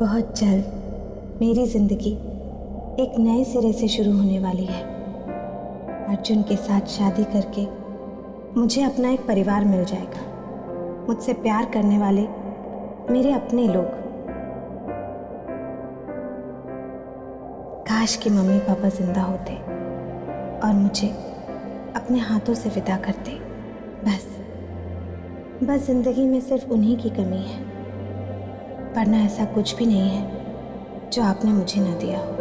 बहुत जल्द मेरी ज़िंदगी एक नए सिरे से शुरू होने वाली है। अर्जुन के साथ शादी करके मुझे अपना एक परिवार मिल जाएगा, मुझसे प्यार करने वाले मेरे अपने लोग। काश कि मम्मी पापा जिंदा होते और मुझे अपने हाथों से विदा करते। बस जिंदगी में सिर्फ उन्हीं की कमी है, वरना ऐसा कुछ भी नहीं है जो आपने मुझे ना दिया हो।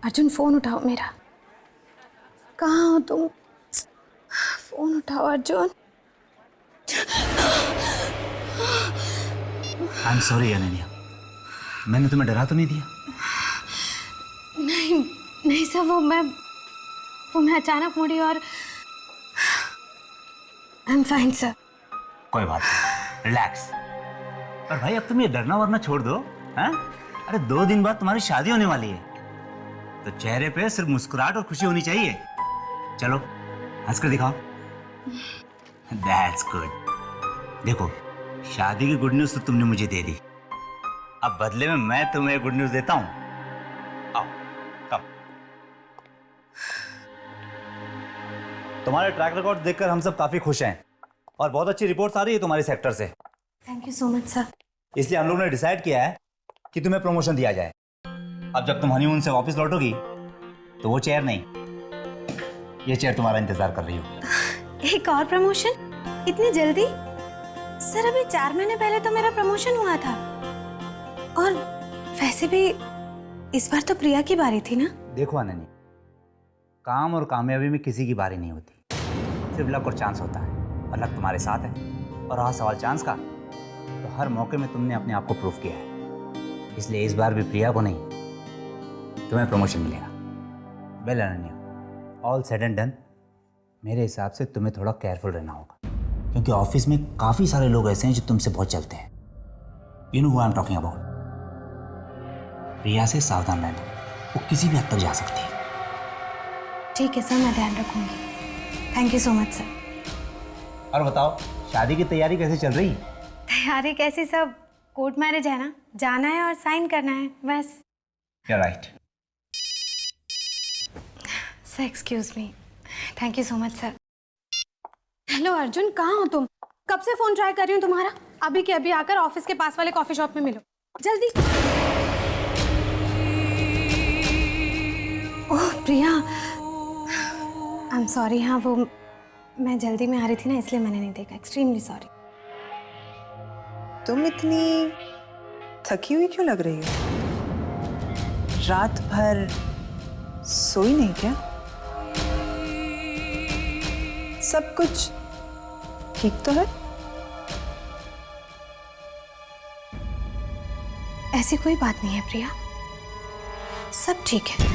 अर्जुन, फोन उठाओ मेरा। कहाँ हो तुम? फोन उठाओ Arjun. I am sorry Ananya, मैंने तुम्हें डरा तो नहीं दिया? नहीं सर, वो मैं अचानक मुड़ी और आई एम फाइन सर। कोई बात नहीं, रिलैक्स। पर भाई अब तुम ये डरना वरना छोड़ दो, हैं? अरे 2 दिन बाद तुम्हारी शादी होने वाली है, तो चेहरे पे सिर्फ मुस्कुराहट और खुशी होनी चाहिए। चलो हंस कर दिखाओ। That's good। देखो, शादी की गुड न्यूज तो तुमने मुझे दे दी, अब बदले में मैं तुम्हें गुड न्यूज देता हूं। आओ, कम। तुम्हारे ट्रैक रिकॉर्ड देखकर हम सब काफी खुश हैं और बहुत अच्छी रिपोर्ट्स आ रही है तुम्हारे सेक्टर से। Thank you so much sir. इसलिए हम लोगों ने डिसाइड किया है कि तुम्हें प्रमोशन दिया जाए। अब जब तुम हनीमून से वापस लौटोगी तो वो चेयर नहीं, ये चेयर तुम्हारा इंतजार कर रही हो। एक और प्रमोशन? इतनी जल्दी? सर अभी 4 महीने पहले तो मेरा प्रमोशन हुआ था, और वैसे भी इस बार तो प्रिया की बारी थी ना। देखो अनन्या, काम और कामयाबी में किसी की बारी नहीं होती, सिर्फ लक और चांस होता है, और लक तुम्हारे साथ है। और रहा सवाल चांस का, तो हर मौके में तुमने अपने आप को प्रूव किया है, इसलिए इस बार भी प्रिया को नहीं, तुम्हें प्रमोशन मिलेगा। Well Ananya, all said and done, मेरे हिसाब से तुम्हें थोड़ा केयरफुल रहना होगा, क्योंकि ऑफिस में काफ़ी सारे लोग ऐसे हैं जो तुमसे बहुत चलते हैं। You know who I am talking about. Priya से सावधान रहना, वो किसी भी हद तक जा सकती है। ठीक है सर, मैं ध्यान रखूंगी। Thank you so much sir. और बताओ, शादी की तैयारी कैसे चल रही? तैयारी कैसी? सब कोर्ट मैरिज है ना, जाना है और साइन करना है, बस। Right. Sir excuse me. Thank you so much sir. Hello Arjun, कहाँ हो तुम? कब से फोन ट्राई कर रही हूँ तुम्हारा। अभी के अभी आकर ऑफिस के पास वाले कॉफी शॉप में मिलो, जल्दी। ओह प्रिया, आई एम सॉरी। हाँ, वो मैं जल्दी में आ रही थी ना, इसलिए मैंने नहीं देखा। Extremely sorry. तुम इतनी थकी हुई क्यों लग रही हो? रात भर सोई नहीं क्या? सब कुछ ठीक तो है? ऐसी कोई बात नहीं है प्रिया, सब ठीक है।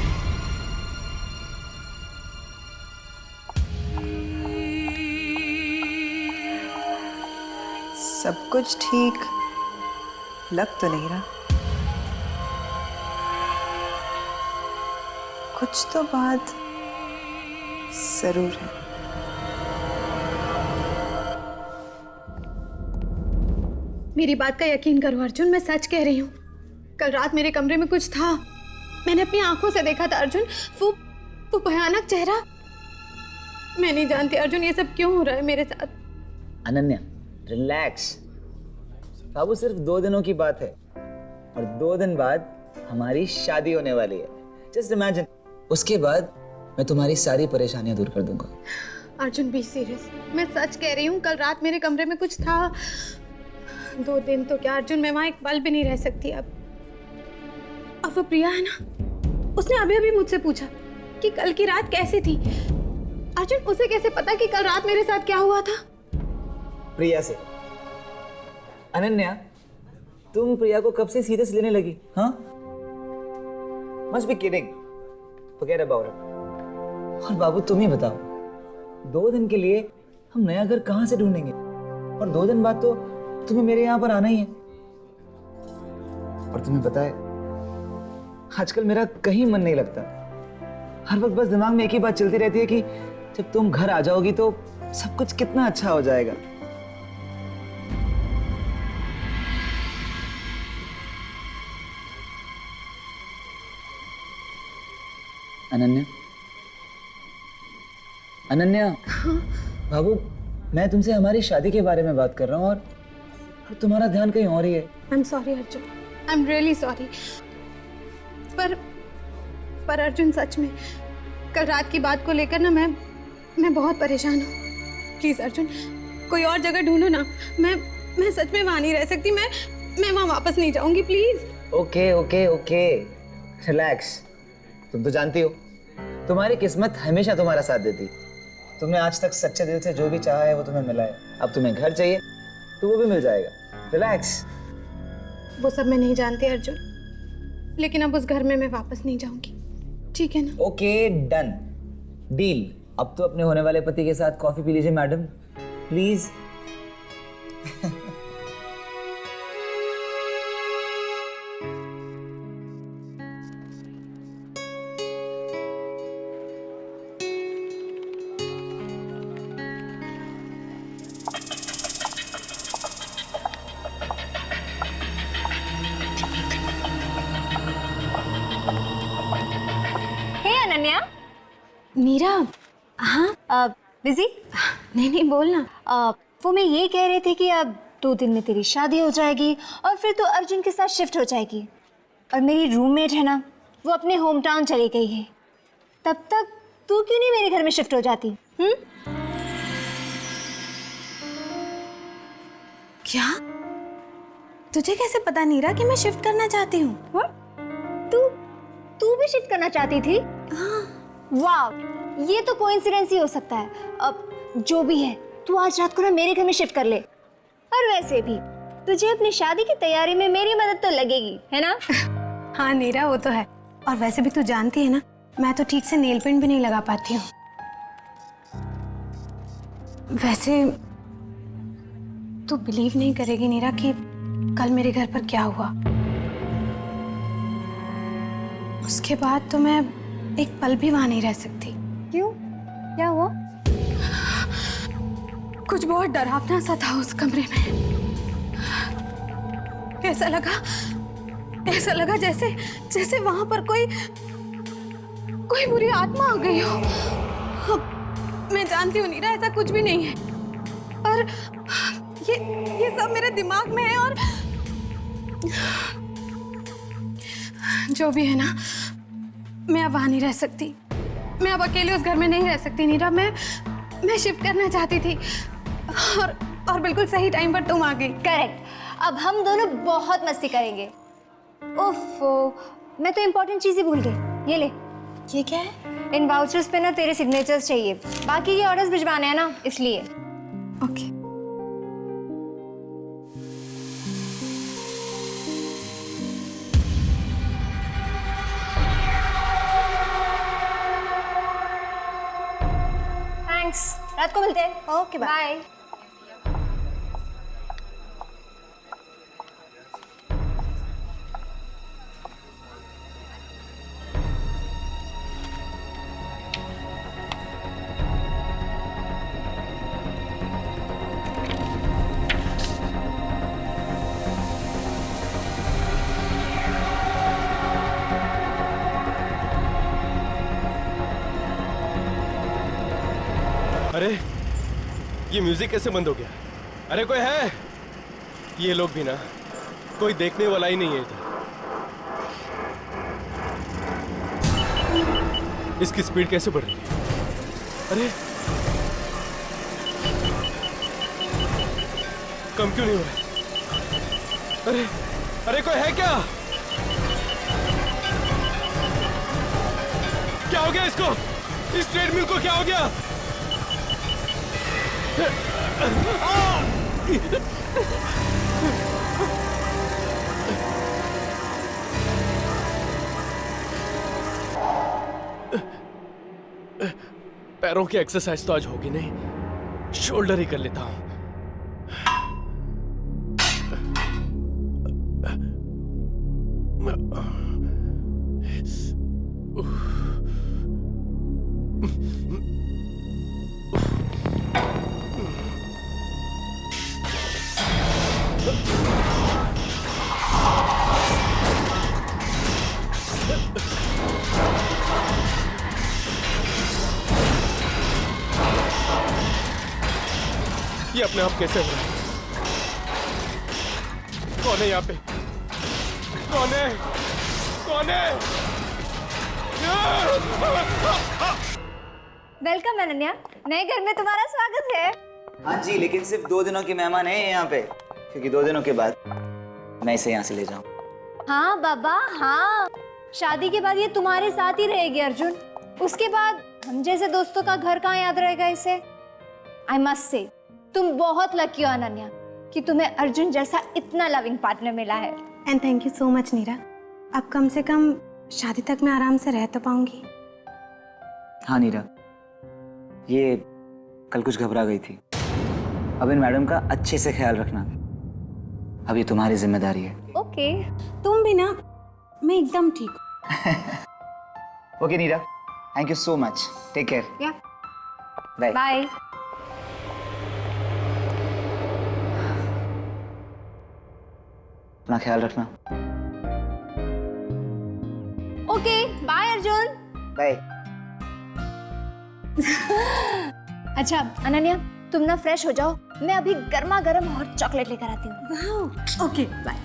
सब कुछ ठीक लग तो नहीं रहा। कुछ तो बात जरूर है। मेरी बात का यकीन करो अर्जुन, मैं सच कह रही हूँ। कल रात मेरे कमरे में कुछ था, मैंने अपनी आंखों से देखा था अर्जुन। वो भयानक चेहरा। मैं नहीं जानती अर्जुन ये सब क्यों हो रहा है मेरे साथ। अनन्या रिलैक्स, बाबू सिर्फ 2 दिनों की बात है और 2 दिन बाद हमारी शादी होने वाली है। जस्ट इमेजिन, उसके बाद मैं तुम्हारी सारी परेशानियां दूर कर दूंगा। अर्जुन बी सीरियस, मैं सच कह रही हूँ। कल रात मेरे कमरे में कुछ था। 2 दिन तो क्या अर्जुन, मैं वहां एक पल भी नहीं रह सकती अब वो प्रिया है ना, उसने अभी अभी मुझसे पूछा कि कल की रात कैसी थी। अर्जुन उसे कैसे पता कि कल रात मेरे साथ क्या हुआ था? प्रिया से। अनन्या, तुम प्रिया को कब से सीरियस लेने लगी? हाँ, must be kidding, forget about it. और बाबू तुम ही बताओ, 2 दिन के लिए हम नया घर कहां से ढूंढेंगे? और 2 दिन बाद तो तुम्हें मेरे यहां पर आना ही है। और तुम्हें पता है, आजकल मेरा कहीं मन नहीं लगता। हर वक्त बस दिमाग में एक ही बात चलती रहती है कि जब तुम घर आ जाओगी तो सब कुछ कितना अच्छा हो जाएगा। अनन्या, अनन्या, बाबू मैं तुमसे हमारी शादी के बारे में बात कर रहा हूँ और तुम्हारा ध्यान कहीं और ही है। I am sorry Arjun, I am really sorry. पर अर्जुन सच में कल रात की बात को लेकर ना मैं बहुत परेशान हूँ। प्लीज अर्जुन, कोई और जगह ढूंढो ना। मैं सच में वहां नहीं रह सकती। मैं वहां वापस नहीं जाऊंगी, please. Okay okay okay, relax. तुम तो जानती हो, तुम्हारी किस्मत हमेशा तुम्हारा साथ देती। तुमने आज तक सच्चे दिल से जो भी चाहा है वो तुम्हें मिला है। अब तुम्हें घर चाहिए तो वो भी मिल जाएगा। रिलैक्स। वो सब मैं नहीं जानती अर्जुन, लेकिन अब उस घर में मैं वापस नहीं जाऊंगी, ठीक है ना? Okay done, deal. अब तो अपने होने वाले पति के साथ कॉफी पी लीजिए मैडम, प्लीज। मीरा। हाँ बिजी? नहीं बोलना। वो मैं ये कह रही थी कि अब 2 दिन में तेरी शादी हो जाएगी और फिर तो अर्जुन के साथ शिफ्ट हो जाएगी। और मेरी रूममेट है ना, वो अपने होम टाउन चली गई है। तब तक तू क्यों नहीं मेरे घर में शिफ्ट हो जाती? क्या? तुझे कैसे पता नीरा कि मैं शिफ्ट करना चाहती हूँ? तू भी शिफ्ट करना चाहती थी? हाँ। वाह, ये तो कोइंसिडेंस ही हो सकता है। अब जो भी है, तू आज रात को ना मेरे घर में शिफ्ट कर ले। और वैसे भी तुझे अपनी शादी की तैयारी में मेरी मदद तो लगेगी, है ना? हाँ नीरा, वो तो है। और वैसे भी तू जानती है ना, मैं तो ठीक से नेल पेंट भी नहीं लगा पाती हूँ। वैसे तू बिलीव नहीं करेगी नीरा कि कल मेरे घर पर क्या हुआ। उसके बाद तो मैं एक पल भी वहां नहीं रह सकती। क्यों? क्या हुआ? कुछ बहुत डरावना सा था उस कमरे में। ऐसा लगा जैसे वहां पर कोई बुरी आत्मा आ गई हो। मैं जानती हूँ नीरा, ऐसा कुछ भी नहीं है, पर ये सब मेरे दिमाग में है। और जो भी है ना, मैं अब वहां नहीं रह सकती। मैं अब अकेले उस घर में नहीं रह सकती नीरा। मैं शिफ्ट करना चाहती थी और बिल्कुल सही टाइम पर तुम आ गई। करेक्ट। अब हम दोनों बहुत मस्ती करेंगे। ओफो, मैं तो इम्पोर्टेंट चीज ही भूल गई। ये ले। ये क्या है? इन वाउचर्स पे ना तेरे सिग्नेचर्स चाहिए, बाकी के ऑर्डर्स भिजवाने हैं ना, इसलिए। ओके। थैंक्स, रात को मिलते हैं। Okay, bye. बाय। अरे ये म्यूजिक कैसे बंद हो गया? अरे कोई है? ये लोग भी ना, कोई देखने वाला ही नहीं है इधर। इसकी स्पीड कैसे बढ़ रही है? अरे कम क्यों नहीं हो रहा है? अरे अरे कोई है क्या? क्या हो गया इसको? इस ट्रेडमिल को क्या हो गया? पैरों की एक्सरसाइज तो आज होगी नहीं, शोल्डर ही कर लेता हूं। ये अपने आप कैसे हो रहा है? कौन है यहाँ पे? कौन है? कौन है? वेलकम अनन्या, नए घर में तुम्हारा स्वागत है। हाँ जी, लेकिन सिर्फ 2 दिनों के मेहमान हैं यहाँ पे, क्योंकि 2 दिनों के बाद मैं इसे यहाँ से ले जाऊँ। हाँ बाबा हाँ, शादी के बाद ये तुम्हारे साथ ही रहेगी अर्जुन। उसके बाद हम जैसे दोस्तों का घर कहाँ याद रहेगा इसे। आई मस्ट से तुम बहुत लकी हो अनन्या कि तुम्हें अर्जुन जैसा इतना लविंग पार्टनर मिला है। And thank you so much Neera. अब कम से कम शादी तक मैं आराम से रह तो पाऊंगी। हाँ नीरा, ये कल कुछ घबरा गई थी। अब इन मैडम का अच्छे से ख्याल रखना, अब ये तुम्हारी जिम्मेदारी है। ओके। तुम भी ना, मैं एकदम ठीक हूँ। Okay Neera, thank you so much, take care. Yeah bye. Bye. अपना ख्याल रखना। Okay bye Arjun. बाय। अच्छा अनन्या, तुम ना फ्रेश हो जाओ, मैं अभी गर्मा गर्म हॉट चॉकलेट लेकर आती हूँ। वाह, ओके बाय।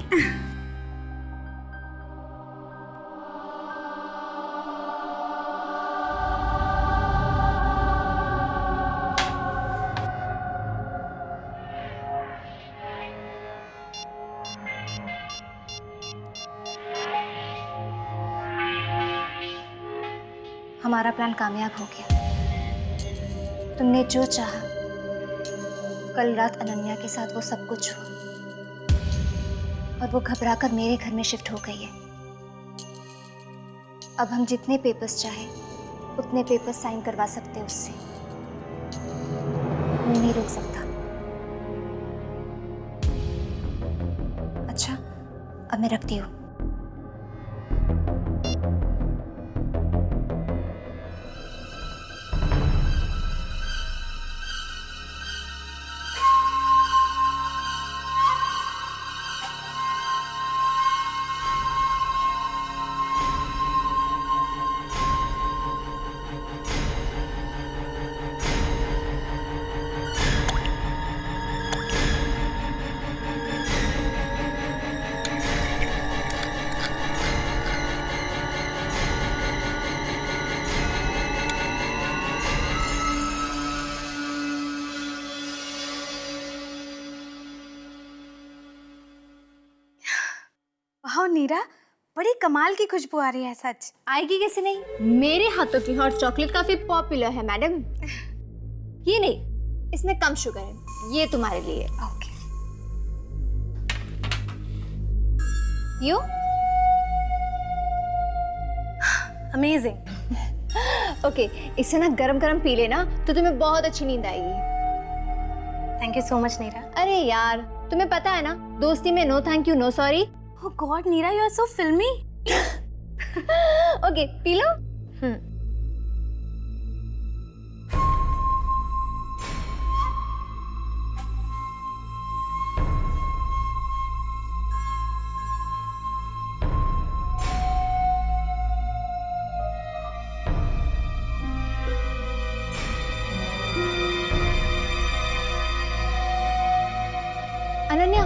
हमारा प्लान कामयाब हो गया। तुमने जो चाहा, कल रात अनन्या के साथ वो सब कुछ हुआ और वो घबराकर मेरे घर में शिफ्ट हो गई है। अब हम जितने पेपर्स चाहे उतने पेपर्स साइन करवा सकते हैं उससे, कोई नहीं रोक सकता। अच्छा अब मैं रखती हूँ। वाह नीरा, बड़ी कमाल की खुशबू आ रही है सच। आएगी कैसे नहीं, मेरे हाथों की हॉट चॉकलेट काफी पॉपुलर है मैडम। ये नहीं, इसमें कम शुगर है, ये तुम्हारे लिए। ओके। You amazing. ओके, इसे ना गरम गरम पी लेना तो तुम्हें बहुत अच्छी नींद आएगी। Thank you so much Neera. अरे यार, तुम्हें पता है ना, दोस्ती में no thank you no sorry. Oh god Neera, you are so filmy. Okay, P low. Ananya,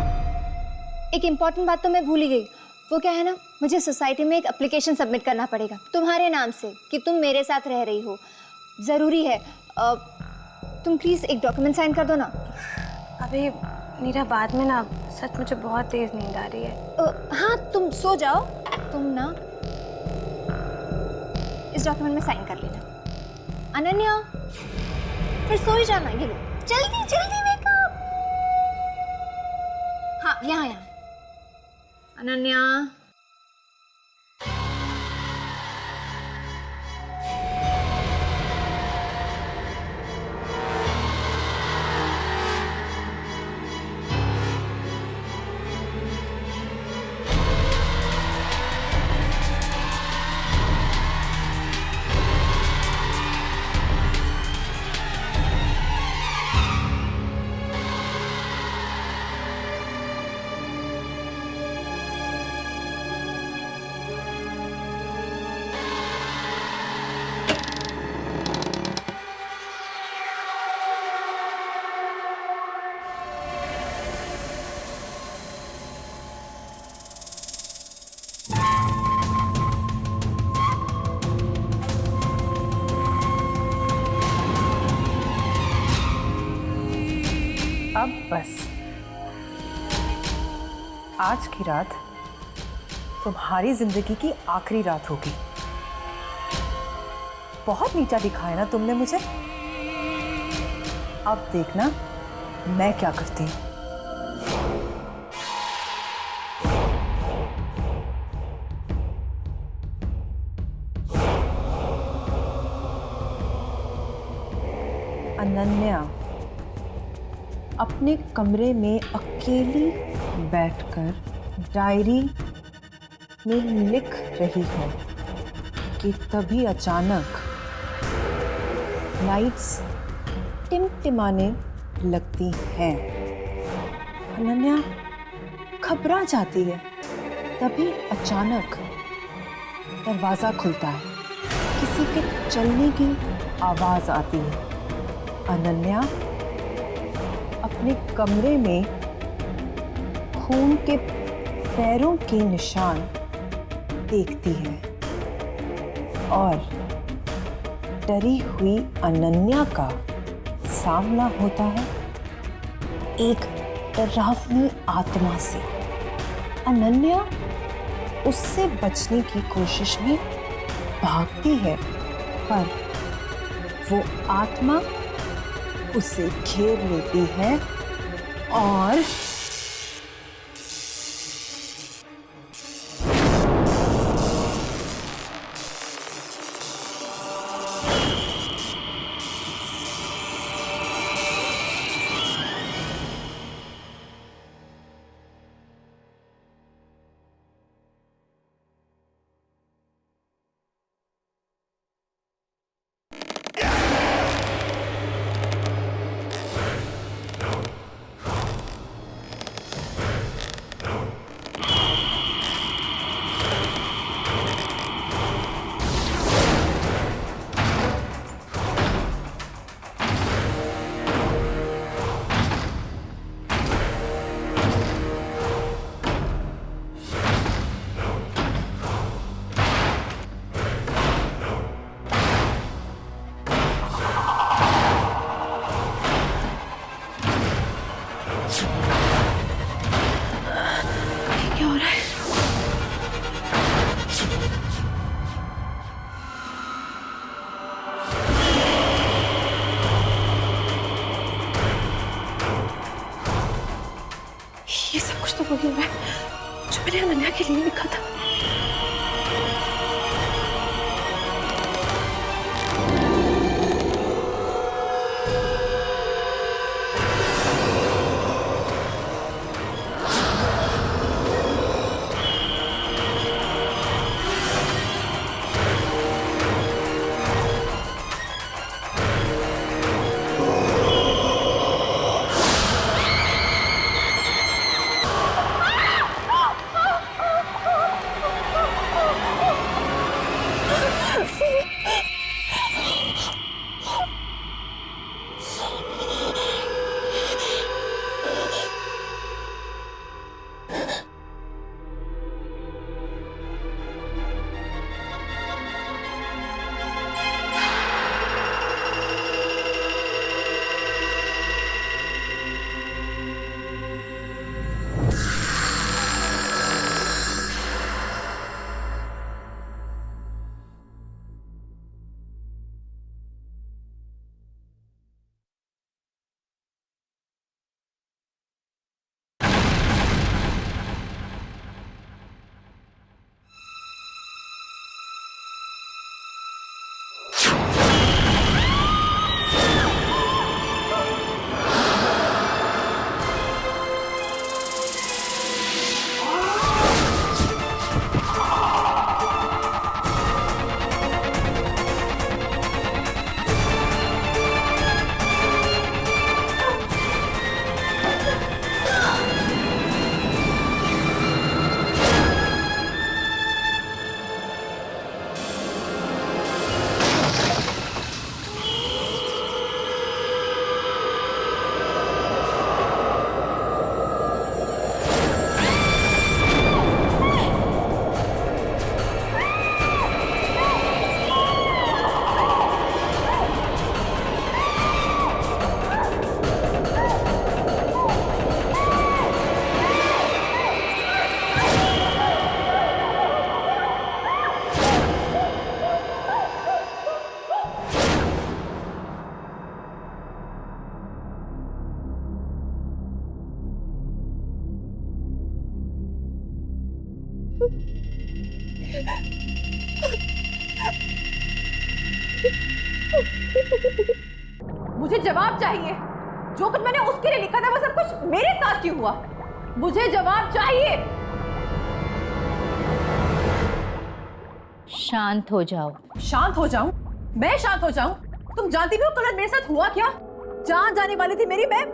एक इम्पॉर्टेंट बात तो मैं भूल ही गई। वो क्या है ना, मुझे सोसाइटी में एक एप्लीकेशन सबमिट करना पड़ेगा तुम्हारे नाम से कि तुम मेरे साथ रह रही हो। ज़रूरी है, तुम प्लीज़ एक डॉक्यूमेंट साइन कर दो ना। अबे नीरा, बाद में ना सच मुझे बहुत तेज नींद आ रही है। हाँ, तुम सो जाओ। तुम ना इस डॉक्यूमेंट में साइन कर लेना। अनन्या, फिर सो ही जाना। ये लो, जल्दी जल्दी वेकअप। हाँ, यहाँ यहाँ। अनन्या, अब बस आज की रात तुम्हारी जिंदगी की आखिरी रात होगी। बहुत नीचा दिखाया ना तुमने मुझे। अब देखना मैं क्या करती हूँ। अनन्या अपने कमरे में अकेली बैठकर डायरी में लिख रही है कि तभी अचानक लाइट्स टिमटिमाने लगती हैं। अनन्या घबरा जाती है। तभी अचानक दरवाज़ा खुलता है, किसी के चलने की आवाज़ आती है। अनन्या अपने कमरे में खून के पैरों के निशान देखती है और डरी हुई अनन्या का सामना होता है एक डरावनी आत्मा से। अनन्या उससे बचने की कोशिश में भागती है, पर वो आत्मा उसे घेर लेती है और वही मैं जो मैंने अनन्या के लिए लिखा था। मुझे जवाब चाहिए। जो कुछ मैंने उसके लिए लिखा था वो सब कुछ मेरे साथ क्यों हुआ? मुझे जवाब चाहिए। शांत हो जाओ। शांत हो जाऊं? मैं शांत हो जाऊं? तुम जानती भी हो कल मेरे साथ हुआ क्या? जान जाने वाली थी मेरी, मैं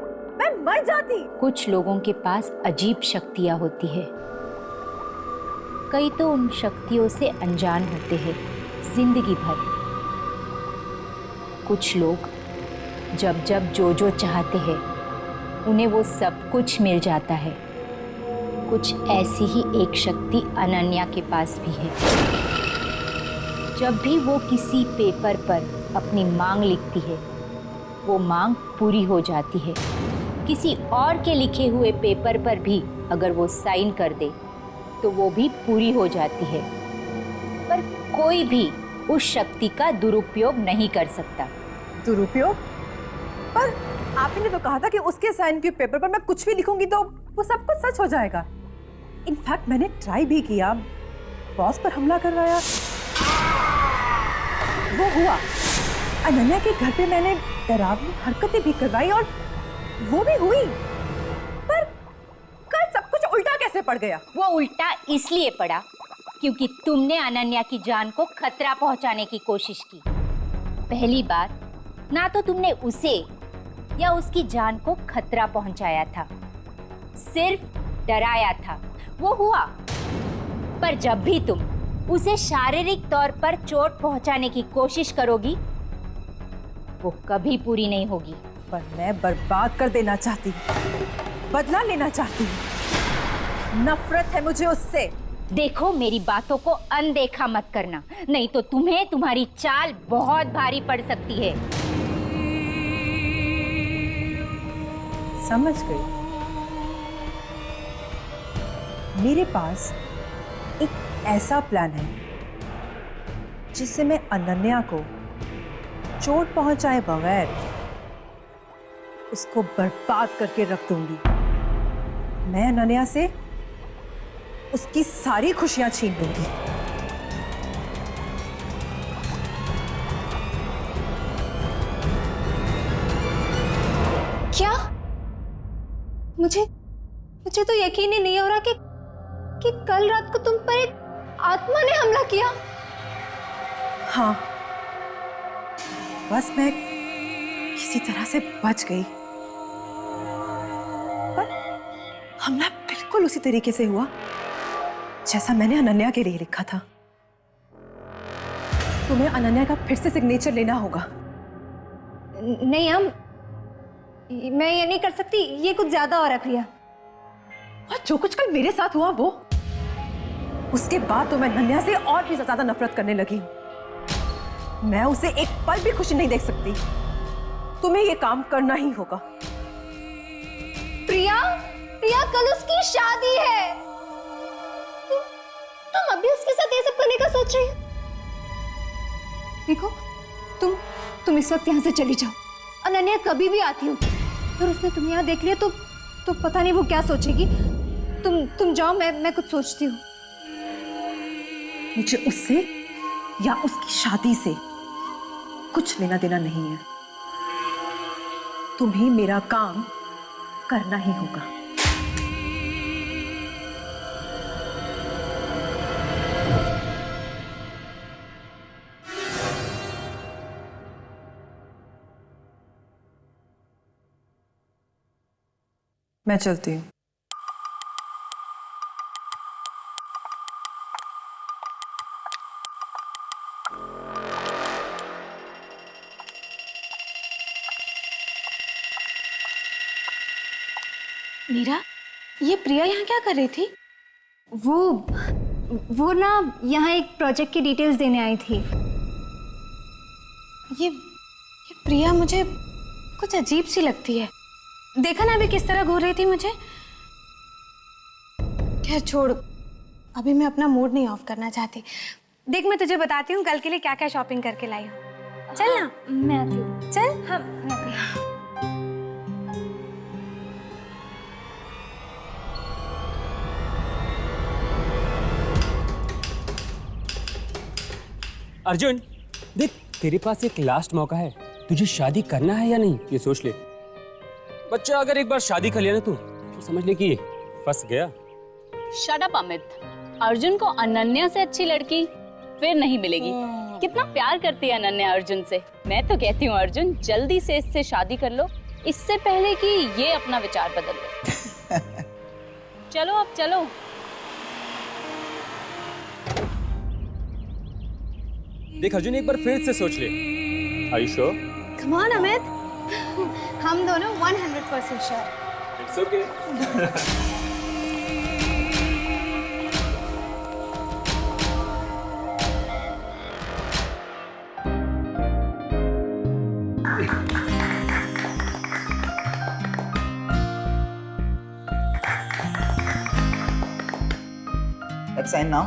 मर जाती। कुछ लोगों के पास अजीब शक्तियां होती है, कई तो उन शक्तियों से अनजान होते हैं जिंदगी भर। कुछ लोग जब जब जो चाहते हैं उन्हें वो सब कुछ मिल जाता है। कुछ ऐसी ही एक शक्ति अनन्या के पास भी है। जब भी वो किसी पेपर पर अपनी मांग लिखती है वो मांग पूरी हो जाती है। किसी और के लिखे हुए पेपर पर भी अगर वो साइन कर दे तो वो भी पूरी हो जाती है। पर कोई भी उस शक्ति का दुरुपयोग नहीं कर सकता। दुरुपयोग? पर आप ही ने तो कहा था कि उसके साइन के पेपर पर मैं कुछ भी लिखूंगी तो वो सब कुछ सच हो जाएगा। इनफैक्ट मैंने ट्राई भी किया, बॉस पर हमला करवाया, वो हुआ। अनन्या के घर पे मैंने डरावनी हरकतें भी करवाई और वो भी हुई। पर कल सब कुछ उल्टा कैसे पड़ गया? वो उल्टा इसलिए पड़ा क्योंकि तुमने अनन्या की जान को खतरा पहुंचाने की कोशिश की। पहली बार ना तो तुमने उसे या उसकी जान को खतरा पहुंचाया था, सिर्फ डराया था, वो हुआ। पर जब भी तुम उसे शारीरिक तौर पर चोट पहुंचाने की कोशिश करोगी वो कभी पूरी नहीं होगी। पर मैं बर्बाद कर देना चाहती हूँ, बदला लेना चाहती हूँ। नफरत है मुझे उससे। देखो, मेरी बातों को अनदेखा मत करना, नहीं तो तुम्हें तुम्हारी चाल बहुत भारी पड़ सकती है। समझ गई। मेरे पास एक ऐसा प्लान है जिससे मैं अनन्या को चोट पहुंचाए बगैर उसको बर्बाद करके रख दूंगी। मैं अनन्या से उसकी सारी खुशियां छीन लूंगी। क्या? मुझे मुझे तो यकीन ही नहीं हो रहा कि कल रात को तुम पर एक आत्मा ने हमला किया। हाँ, बस मैं किसी तरह से बच गई, पर हमला बिल्कुल उसी तरीके से हुआ जैसा मैंने अनन्या के लिए लिखा था। तुम्हें अनन्या का फिर से सिग्नेचर लेना होगा। नहीं हम, मैं ये नहीं कर सकती, ये कुछ ज्यादा हो रहा है प्रिया। और जो कुछ कल मेरे साथ हुआ वो, उसके बाद तो मैं अनन्या से और भी ज्यादा नफरत करने लगी हूं। मैं उसे एक पल भी खुशी नहीं देख सकती। तुम्हें ये काम करना ही होगा। प्रिया, प्रिया कल उसकी शादी है। तुम अभी उसके साथ ये सब करने का सोच रही हो? देखो, तुम इस वक्त यहाँ से चली जाओ। अनन्या कभी भी आती होगी, अगर उसने तुम्हें यहाँ देख लिया तो पता नहीं वो क्या सोचेगी। तुम जाओ, मैं कुछ सोचती हूँ। मुझे उससे या उसकी शादी से कुछ लेना देना नहीं है। तुम्हें मेरा काम करना ही होगा। मैं चलती हूँ। मीरा, ये प्रिया यहाँ क्या कर रही थी? वो ना यहाँ एक प्रोजेक्ट की डिटेल्स देने आई थी। ये प्रिया मुझे कुछ अजीब सी लगती है। देखा ना अभी किस तरह घूर रही थी मुझे। खैर छोड़, अभी मैं अपना मूड नहीं ऑफ करना चाहती। देख, मैं तुझे बताती हूँ कल के लिए क्या क्या शॉपिंग करके लाई हूँ। चल ना। मैं आती हूँ। चल। हाँ, मैं आती हूँ। अर्जुन, देख तेरे पास एक लास्ट मौका है। तुझे शादी करना है या नहीं ये सोच ले। बच्चा अगर एक बार शादी कर लिया ना तो समझ ले कि फंस गया। Shut up Amit. अर्जुन को अनन्या से अच्छी लड़की फिर नहीं मिलेगी। कितना प्यार करती है अनन्या अर्जुन से। मैं तो कहती हूँ अर्जुन जल्दी से इससे शादी कर लो, इससे पहले कि ये अपना विचार बदल ले। चलो अब चलो। देख अर्जुन, एक बार फिर से सोच ले। Are you sure? Come on Amit, हम दोनों 100% sure. It's okay. Let's sign now.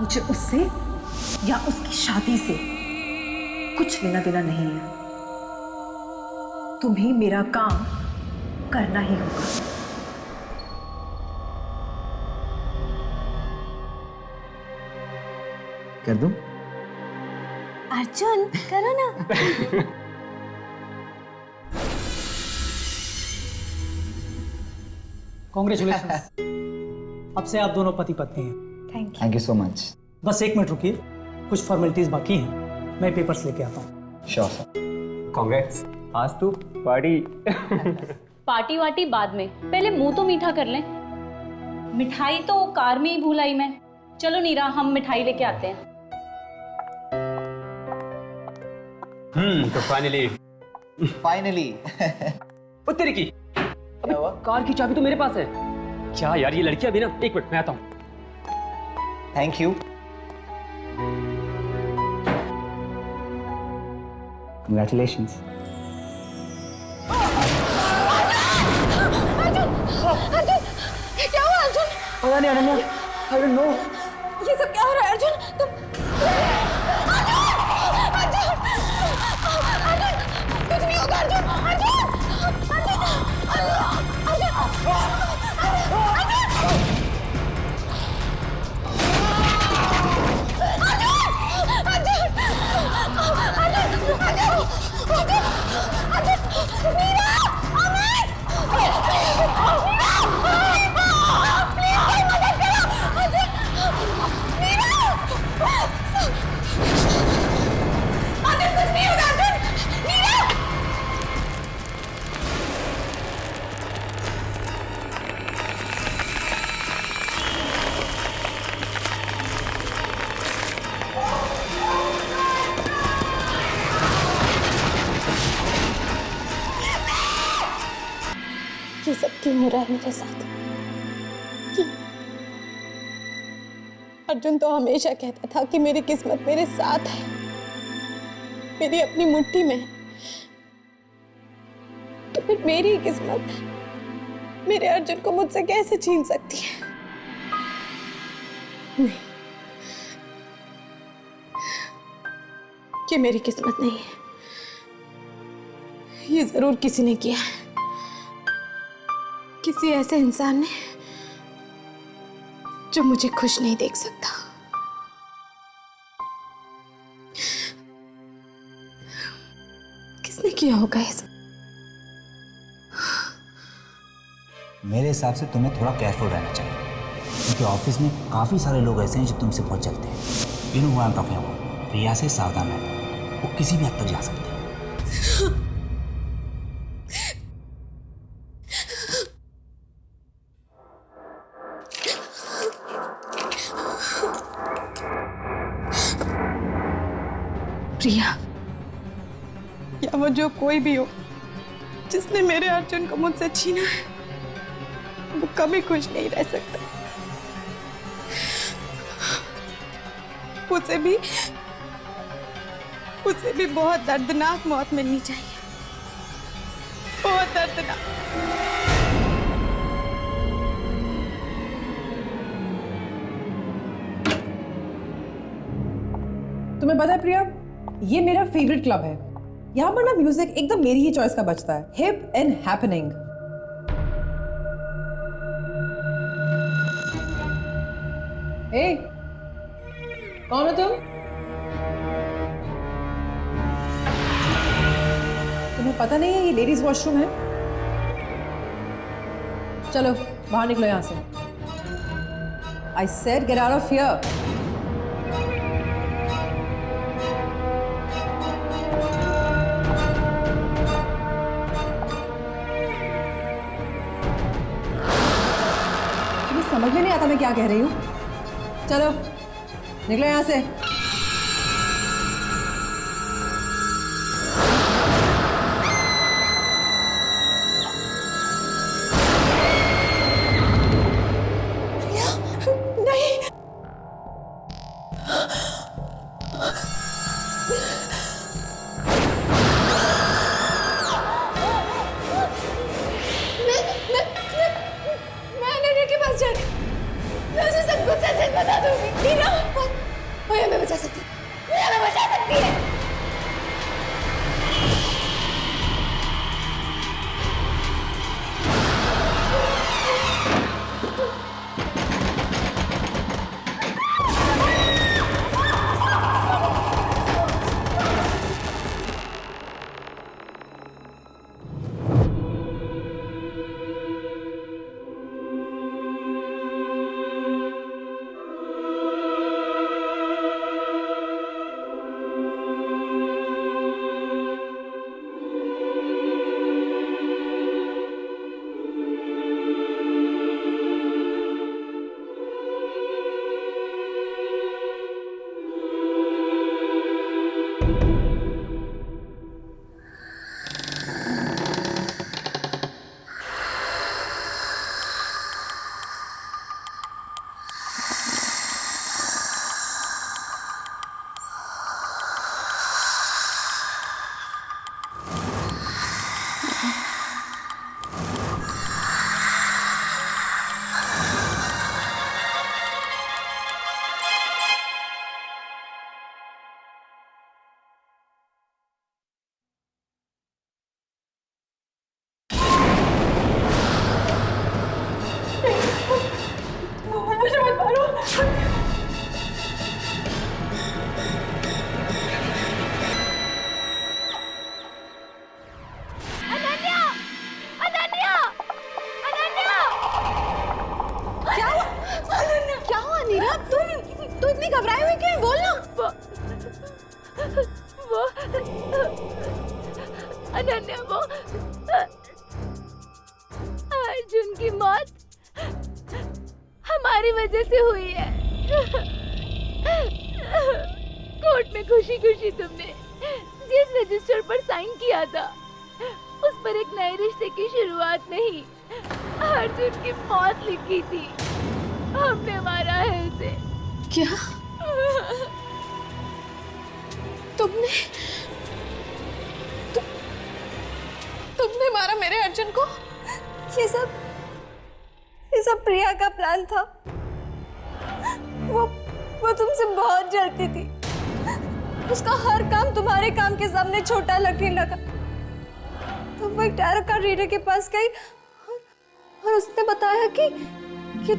मुझे उससे या उसकी शादी से कुछ लेना देना नहीं है। तुम्हें मेरा काम करना ही होगा। कर दूं? अर्जुन करो ना। कॉन्ग्रेचुलेशन। अब से आप दोनों पति पत्नी हैं। Thank you so much. बस 1 मिनट रुकिए, कुछ फॉर्मेलिटीज बाकी हैं, मैं पेपर्स लेके आता हूँ। Sure sir. Congrats. आज तू पार्टी। पार्टी वार्टी बाद में, पहले मुंह तो मीठा कर लें। मिठाई तो कार में ही भूल आई मैं। चलो नीरा, हम मिठाई लेके आते हैं। तो फाइनली ओ तेरी की। अबे कार की चाबी तो मेरे पास है। क्या यार, ये लड़की अभी ना, 1 मिनट मैं आता हूँ। Thank you. Congratulations. क्या हुआ अर्जुन? पता नहीं अनन्या, I don't know. ये सब क्या हो रहा है अर्जुन? तुम अर्जुन! अर्जुन! अर्जुन! कुछ नहीं होगा क्यों हो रहा है मेरे साथ? क्यों? अर्जुन तो हमेशा कहता था कि मेरी किस्मत मेरे साथ है, मेरी अपनी मुट्ठी में है। तो फिर मेरी किस्मत मेरे अर्जुन को मुझसे कैसे छीन सकती है? नहीं, ये मेरी किस्मत नहीं है। ये जरूर किसी ने किया है, किसी ऐसे इंसान ने जो मुझे खुश नहीं देख सकता। किसने किया होगा ये सब? मेरे हिसाब से तुम्हें थोड़ा केयरफुल रहना चाहिए, क्योंकि ऑफिस में काफ़ी सारे लोग ऐसे हैं जो तुमसे बहुत चलते हैं। You know what I am talking about. Priya से सावधान रहना, वो किसी भी हद तक जा सकती है। प्रिया या वो जो कोई भी हो जिसने मेरे अर्जुन को मुझसे छीना है, वो कभी खुश नहीं रह सकता। उसे भी बहुत दर्दनाक मौत मिलनी चाहिए, बहुत दर्दनाक। तुम्हें पता है प्रिया, ये मेरा फेवरेट क्लब है। यहाँ पर ना म्यूजिक एकदम मेरी ही चॉइस का बजता है, हिप एंड हैपनिंग। हे, कौन हो तुम? तुम्हें पता नहीं है ये लेडीज वॉशरूम है? चलो बाहर निकलो यहां से। I said get out of here. समझ में नहीं आता मैं क्या कह रही हूँ। चलो निकलो यहाँ से। नहीं, मैं अनन्या के पास जाने, मैं उसे सब कुछ सच बता दूंगी। नीना, वो हमें बचा सकती है, वो हमें बचा सकती है। अनन्या, वो अर्जुन की मौत हमारी वजह से हुई है। कोर्ट में खुशी खुशी तुमने जिस रजिस्टर पर साइन किया था, उस पर एक नए रिश्ते की शुरुआत नहीं, अर्जुन की मौत लिखी थी, हमने मारा है इसे। क्या? तुमने तुमने मारा मेरे अर्जुन को? ये सब प्रिया का प्लान था। वो तुमसे बहुत जलती थी। उसका हर काम तुम्हारे काम के सामने छोटा लगने लगा। तो वो एक टैरो कार्ड रीडर के पास गई और उसने बताया कि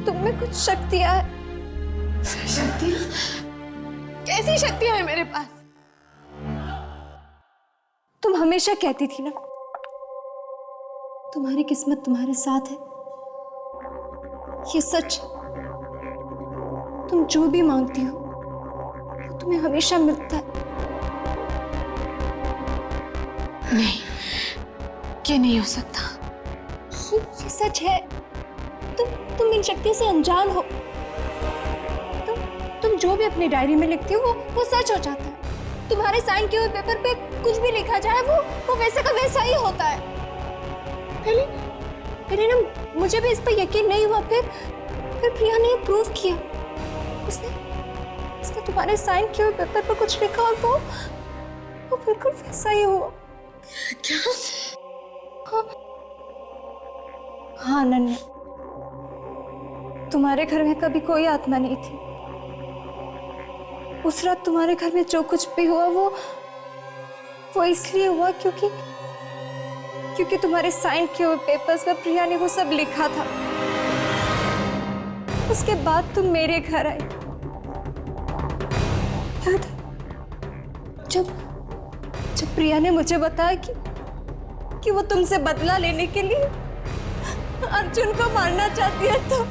तुम में कुछ शक्तियां है। शक्तियां? कैसी शक्तियां हैं मेरे पास? तुम हमेशा कहती थी ना, तुम्हारी किस्मत तुम्हारे साथ है। ये सच। तुम जो भी मांगती हो वो तुम्हें हमेशा मिलता है। नहीं, ये नहीं हो सकता। ये सच है। तुम इन शक्तियों से अनजान हो। तुम जो भी अपनी डायरी में लिखती हो वो सच हो जाता है। तुम्हारे साइन किए हुए पेपर पे कुछ भी लिखा जाए वो वैसे का वैसा ही होता है। पहले ना मुझे भी इस पर यकीन नहीं हुआ, फिर प्रिया ने प्रूव किया। उसने तुम्हारे साइन किए हुए पेपर पर कुछ लिखा और वो बिल्कुल वैसा ही हुआ। क्या? हाँ अनन्या, तुम्हारे घर में कभी कोई आत्मा नहीं थी। उस रात तुम्हारे घर में जो कुछ भी हुआ वो इसलिए हुआ क्योंकि तुम्हारे साइन किए हुए पेपर्स पर प्रिया ने वो सब लिखा था। उसके बाद तुम मेरे घर आई। याद है जब प्रिया ने मुझे बताया कि वो तुमसे बदला लेने के लिए अर्जुन को मारना चाहती है, तो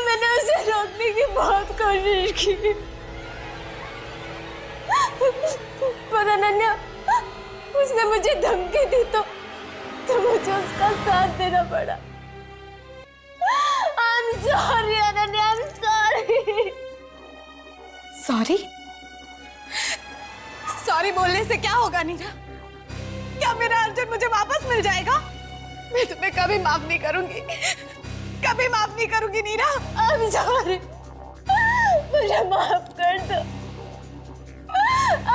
मैंने उसे रोकने की बहुत कोशिश की। पर अनन्या, उसने मुझे धमकी दी तो मुझे उसका साथ देना पड़ा। I'm sorry Ananya, I'm sorry। Sorry बोलने से क्या होगा नीरा? क्या मेरा अर्जुन मुझे वापस मिल जाएगा? मैं तुम्हें कभी माफ नहीं करूंगी, कभी माफ नहीं करूंगी नीरा। I'm sorry, मुझे माफ कर दो।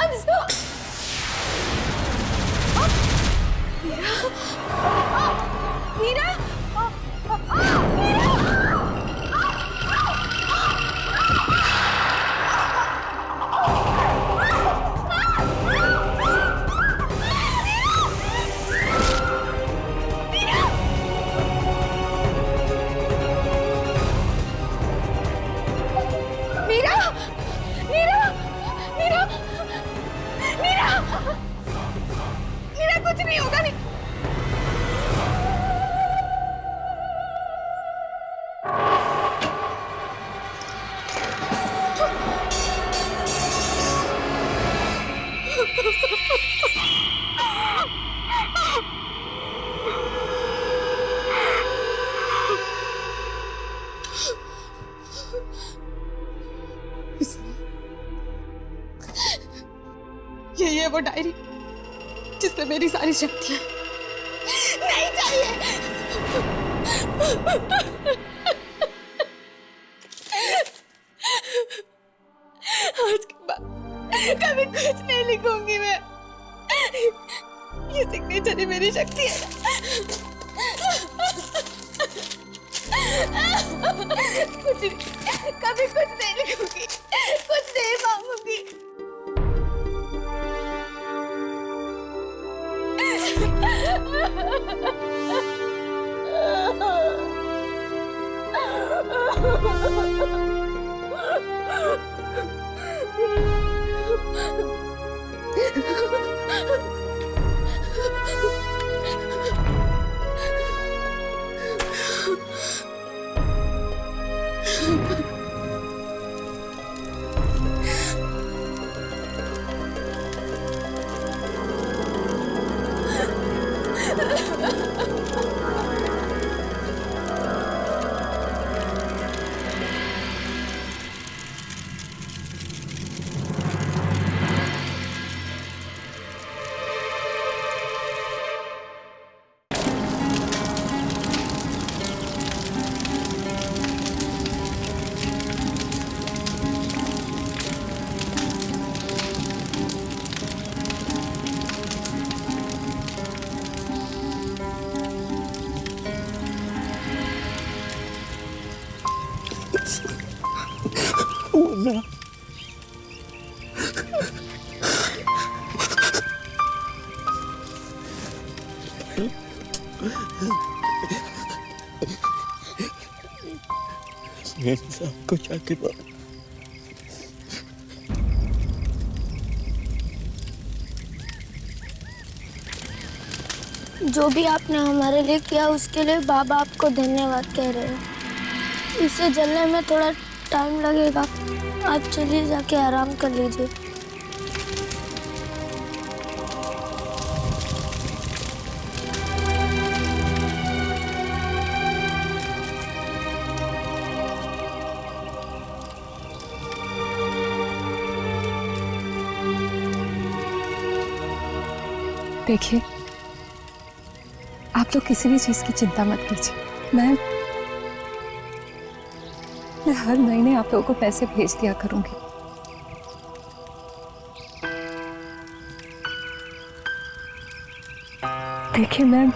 I'm sorry। नीरा, कुछ नहीं होगा। नहीं, यही है वो डायरी जिसमें मेरी सारी शक्तियां नहीं चाहिए। आज के बाद कभी कुछ नहीं लिखूंगी मैं। ये सिग्नेचर ही मेरी शक्ति है। कुछ नहीं, कभी कुछ नहीं लिखूंगी, कुछ नहीं मांगूंगी। आपको जाके जो भी आपने हमारे लिए किया उसके लिए बाबा आपको धन्यवाद कह रहे हैं। इसे जलने में थोड़ा टाइम लगेगा, आप चलिए जाके आराम कर लीजिए। देखिए, आप लोग किसी भी चीज की चिंता मत कीजिए। मैं हर महीने आप लोगों को पैसे भेज दिया करूंगी। देखिए मैम,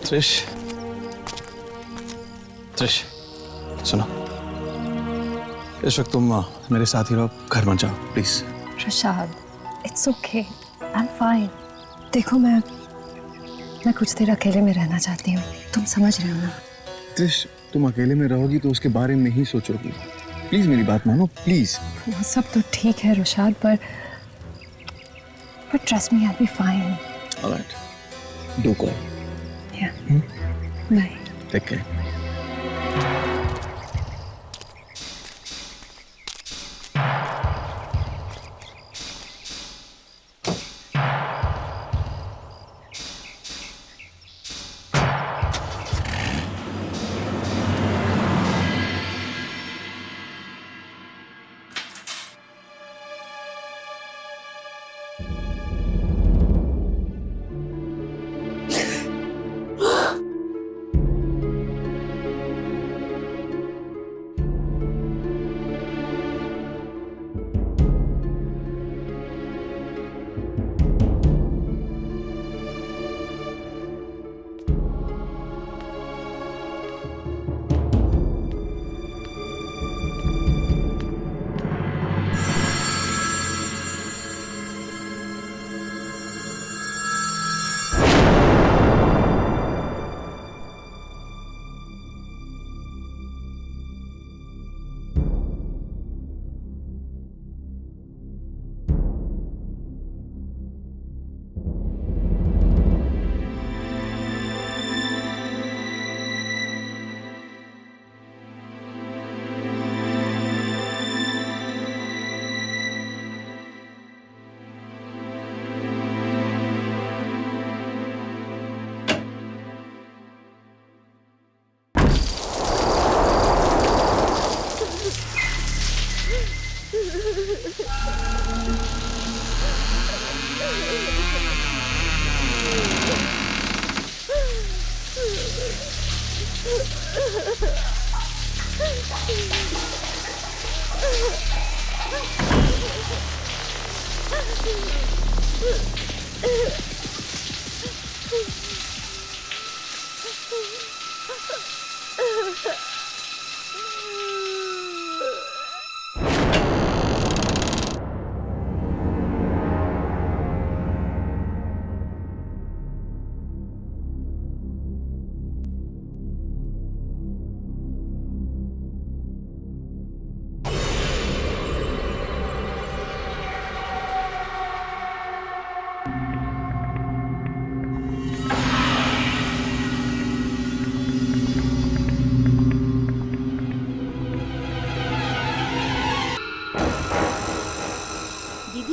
त्रिश, त्रिश, सुनो, इस वक्त तुम मेरे साथ ही रहो, घर मत जाओ please. Rashad, it's okay, I am fine. देखो मैं कुछ देर अकेले में रहना चाहती हूँ, तुम समझ रहे हो ना? त्रिश, तुम अकेले में रहोगी तो उसके बारे में ही सोचोगी। प्लीज मेरी बात मानो, प्लीज। वो सब तो ठीक है रुशाद, पर trust me, I will be fine. Alright, do call. Yeah, bye. Take care.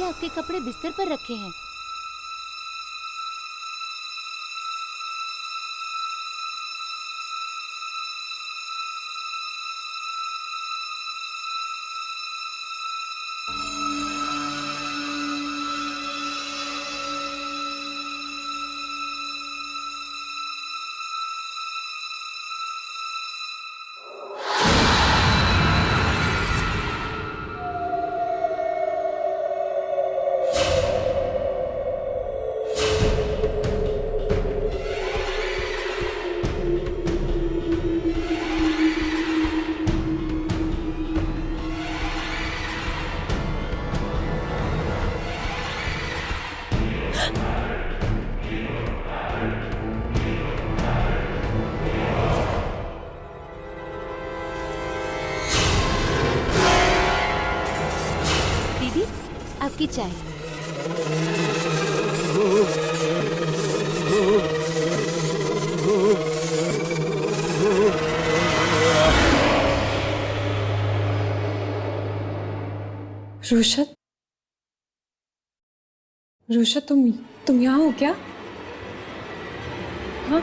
आपके कपड़े बिस्तर पर रखे हैं। आपकी चाय। रुशत, रुशत तुम यहाँ हो क्या? हाँ?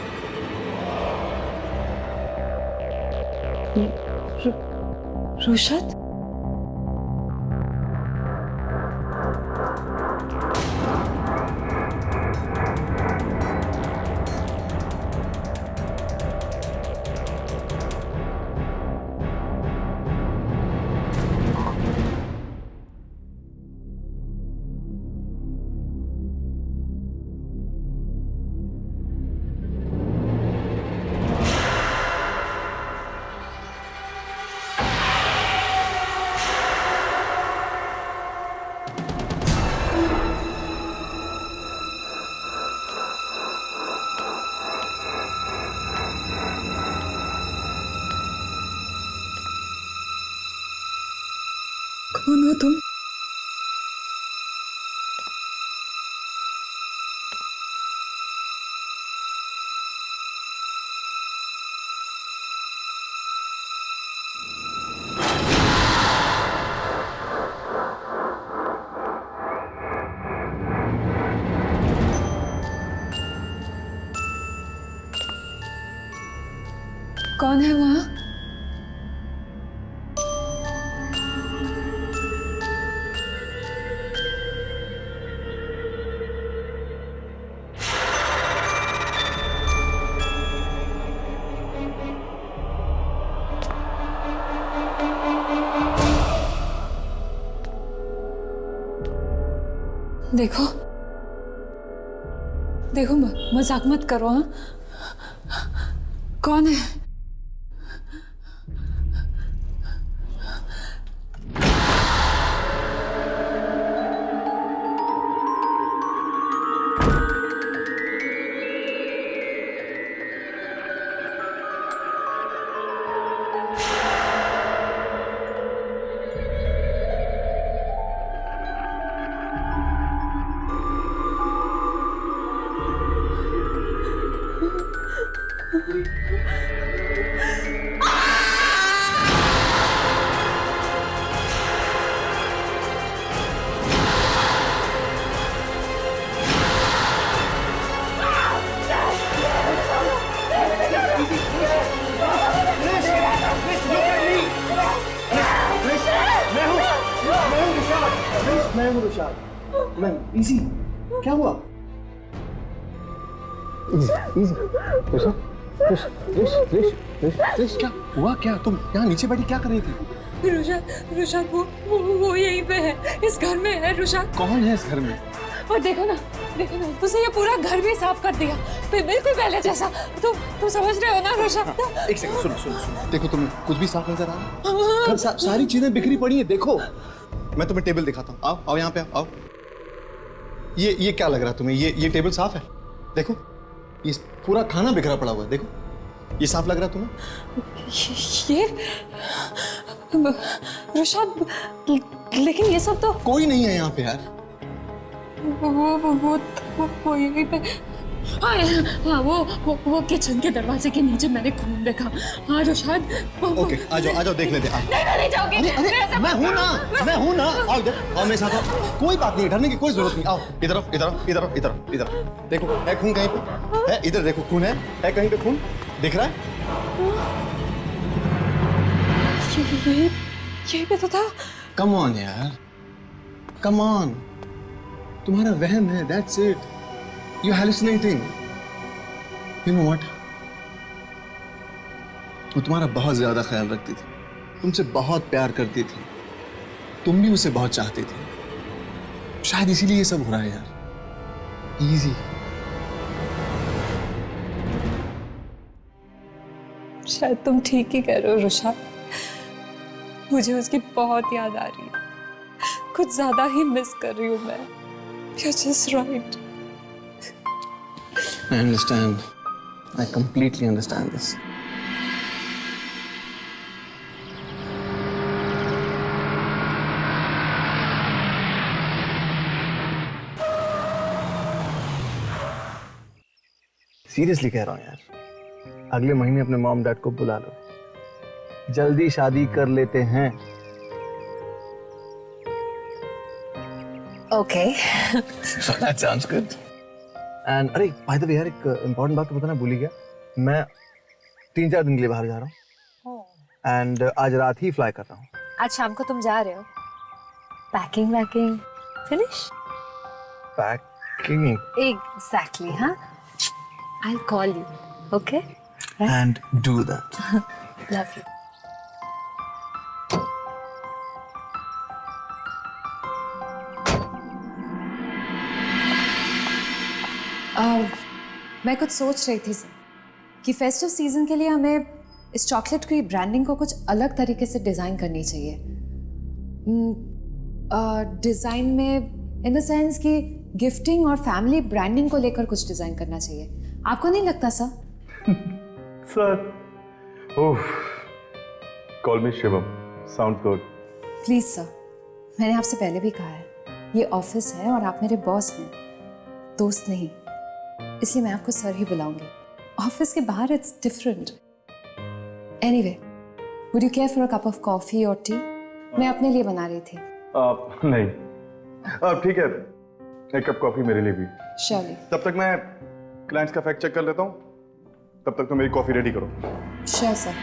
रुशत? कौन हो तुम? कौन है वहाँ? देखो देखो, मजाक मत करो। हाँ, कौन है? मैं हूँ रुशाद। मैं इजी। क्या हुआ? इजी रिश क्या हुआ? क्या तुम यहाँ नीचे बैठी क्या कर रही थी? रुशाद वो यहीं पे है, इस घर में है। रुशाद कौन है इस घर में? और देखो ना उसने ये पूरा घर भी साफ कर दिया, बिल्कुल पहले जैसा। तुम समझ रहे हो ना रुशाद? एक सेकंड, सुनो। देखो तुम्हें कुछ भी साफ नजर आ रहा है? सारी चीजें बिखरी पड़ी है। देखो मैं तुम्हें टेबल दिखाता हूँ। आओ यहाँ पे आओ। ये क्या लग रहा है तुम्हें? ये टेबल साफ है? देखो ये पूरा खाना बिखरा पड़ा हुआ है। देखो ये साफ लग रहा है तुम्हें? ये रुशाद, लेकिन ये सब तो कोई नहीं है यहाँ पे यार। वो यहीं पे। हाँ वो किचन के दरवाजे के नीचे मैंने खून देखा। हाँ रुशाद। ओके आ जाओ देख लेते हैं। नहीं जाओगे। अरे मैं हूँ ना। आओ इधर, आओ मेरे साथ आओ। कोई बात नहीं, डरने की कोई जरूरत नहीं। आओ इधर देखो है खून कहीं पे? है इधर देखो, खून है कहीं पे? खून दिख रहा है? ये भी तो था। कम ऑन यार, कम ऑन। तुम्हारा वहम है, that's it. You're hallucinating. You know what? वो तुम्हारा बहुत ज्यादा ख्याल रखती थी, तुमसे बहुत प्यार करती थी, तुम भी उसे बहुत चाहती थी। शायद इसीलिए ये सब हो रहा है यार। इजी। शायद तुम ठीक ही कह रहे हो रुशाद। मुझे उसकी बहुत याद आ रही है, कुछ ज्यादा ही मिस कर रही हूँ मैं। You're just right. I understand. I completely understand this. Seriously कह रहा हूँ यार, अगले महीने अपने मॉम डैड को बुला लो, जल्दी शादी कर लेते हैं। Okay That sounds good. And अरे बाय द वे यार, एक इम्पोर्टेंट बात तो बताना भूल ही गया, मैं 3-4 दिन के लिए बाहर जा रहा हूँ एंड आज रात ही फ्लाई कर रहा हूँ। आज शाम को तुम जा रहे हो? पैकिंग वैकिंग फिनिश? पैकिंग एग्जैक्टली, हाँ। I call you, okay? And do that. Love you. मैं कुछ सोच रही थी सर कि फेस्टिव सीजन के लिए हमें इस चॉकलेट की ब्रांडिंग को कुछ अलग तरीके से डिज़ाइन करनी चाहिए। डिज़ाइन में इन द सेंस कि गिफ्टिंग और फैमिली ब्रांडिंग को लेकर कुछ डिज़ाइन करना चाहिए। आपको नहीं लगता sir? Sir, oh, call me Shivam, sound good. Please sir, मैंने आपसे पहले भी कहा है, ये ऑफिस है और आप मेरे बॉस हैं, दोस्त नहीं, इसलिए मैं आपको सर ही बुलाऊंगी। ऑफिस के बाहर it's different. Anyway, would you care for a cup of coffee और टी? मैं अपने लिए बना रही थी। नहीं, ठीक है, एक कप कॉफी मेरे लिए भी। श्योरली। तब तक मैं क्लाइंट्स का फैक्ट चेक कर लेता हूँ, तब तक तो मेरी कॉफी रेडी करो। Sure sir.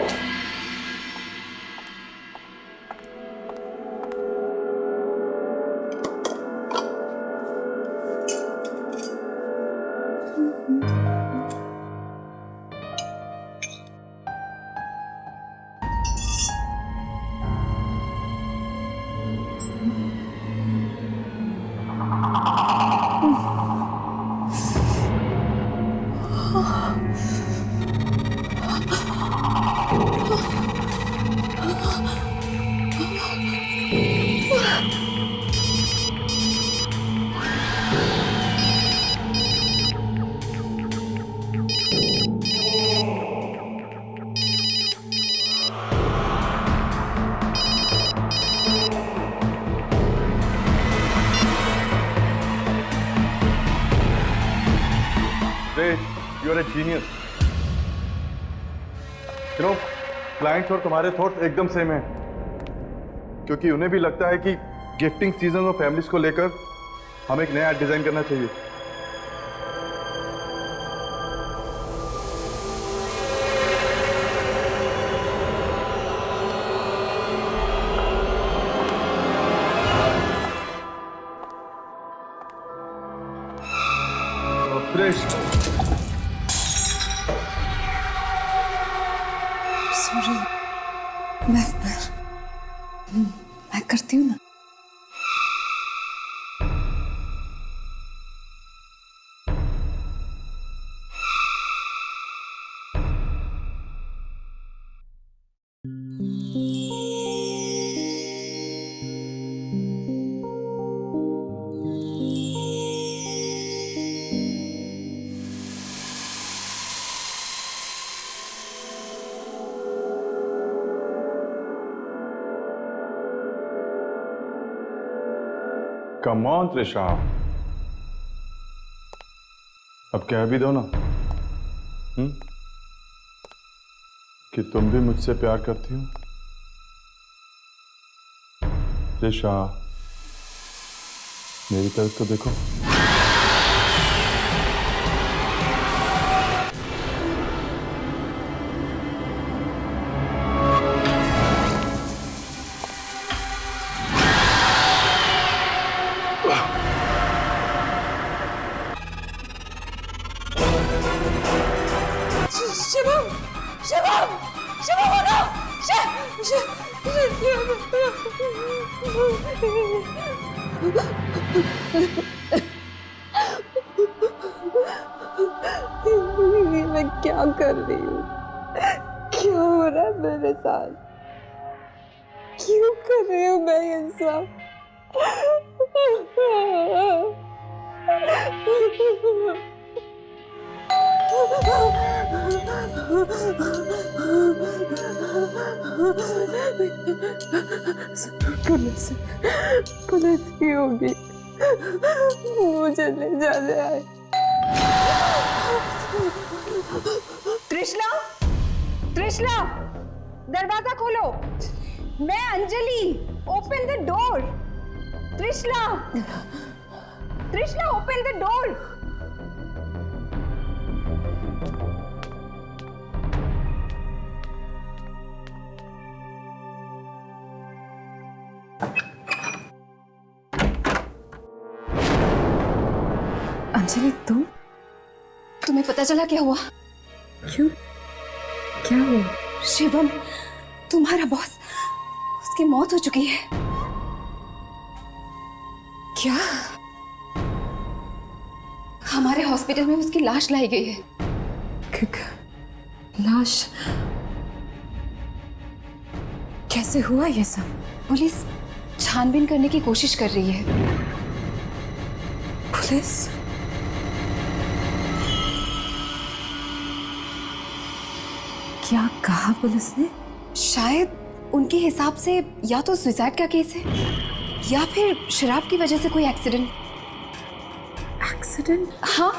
You are a genius. You know, clients और तुम्हारे थॉट्स एकदम सेम हैं, क्योंकि उन्हें भी लगता है कि गिफ्टिंग सीजन और फैमिलीज को लेकर हमें एक नया डिजाइन करना चाहिए। सॉरी, मैं करती हूँ ना। Come on, त्रिशा, अब कह भी दो ना कि तुम भी मुझसे प्यार करती हो। त्रिशा, मेरी तरफ तो देखो। शिवम, शिवम, शिवम हो ना, मैं क्या कर रही हूँ? क्या हो रहा है मेरे साथ? क्यों कर रही हूँ मैं ये सब? पुलिस की होगी, मुझे ले जाने आए। त्रिशला, त्रिशला, दरवाजा खोलो। मैं Anjali, open the door. Trishala, Trishala, open the door. Anjali, तुम्हें पता चला क्या हुआ? क्यों? क्या हुआ? शिवम, तुम्हारा बॉस, उसकी मौत हो चुकी है। क्या? हमारे हॉस्पिटल में उसकी लाश लाई गई है। लाश? कैसे हुआ ये सब? पुलिस छानबीन करने की कोशिश कर रही है। पुलिस? क्या कहा पुलिस ने? शायद उनके हिसाब से या तो सुसाइड का केस है या फिर शराब की वजह से कोई एक्सीडेंट। एक्सीडेंट? हाँ,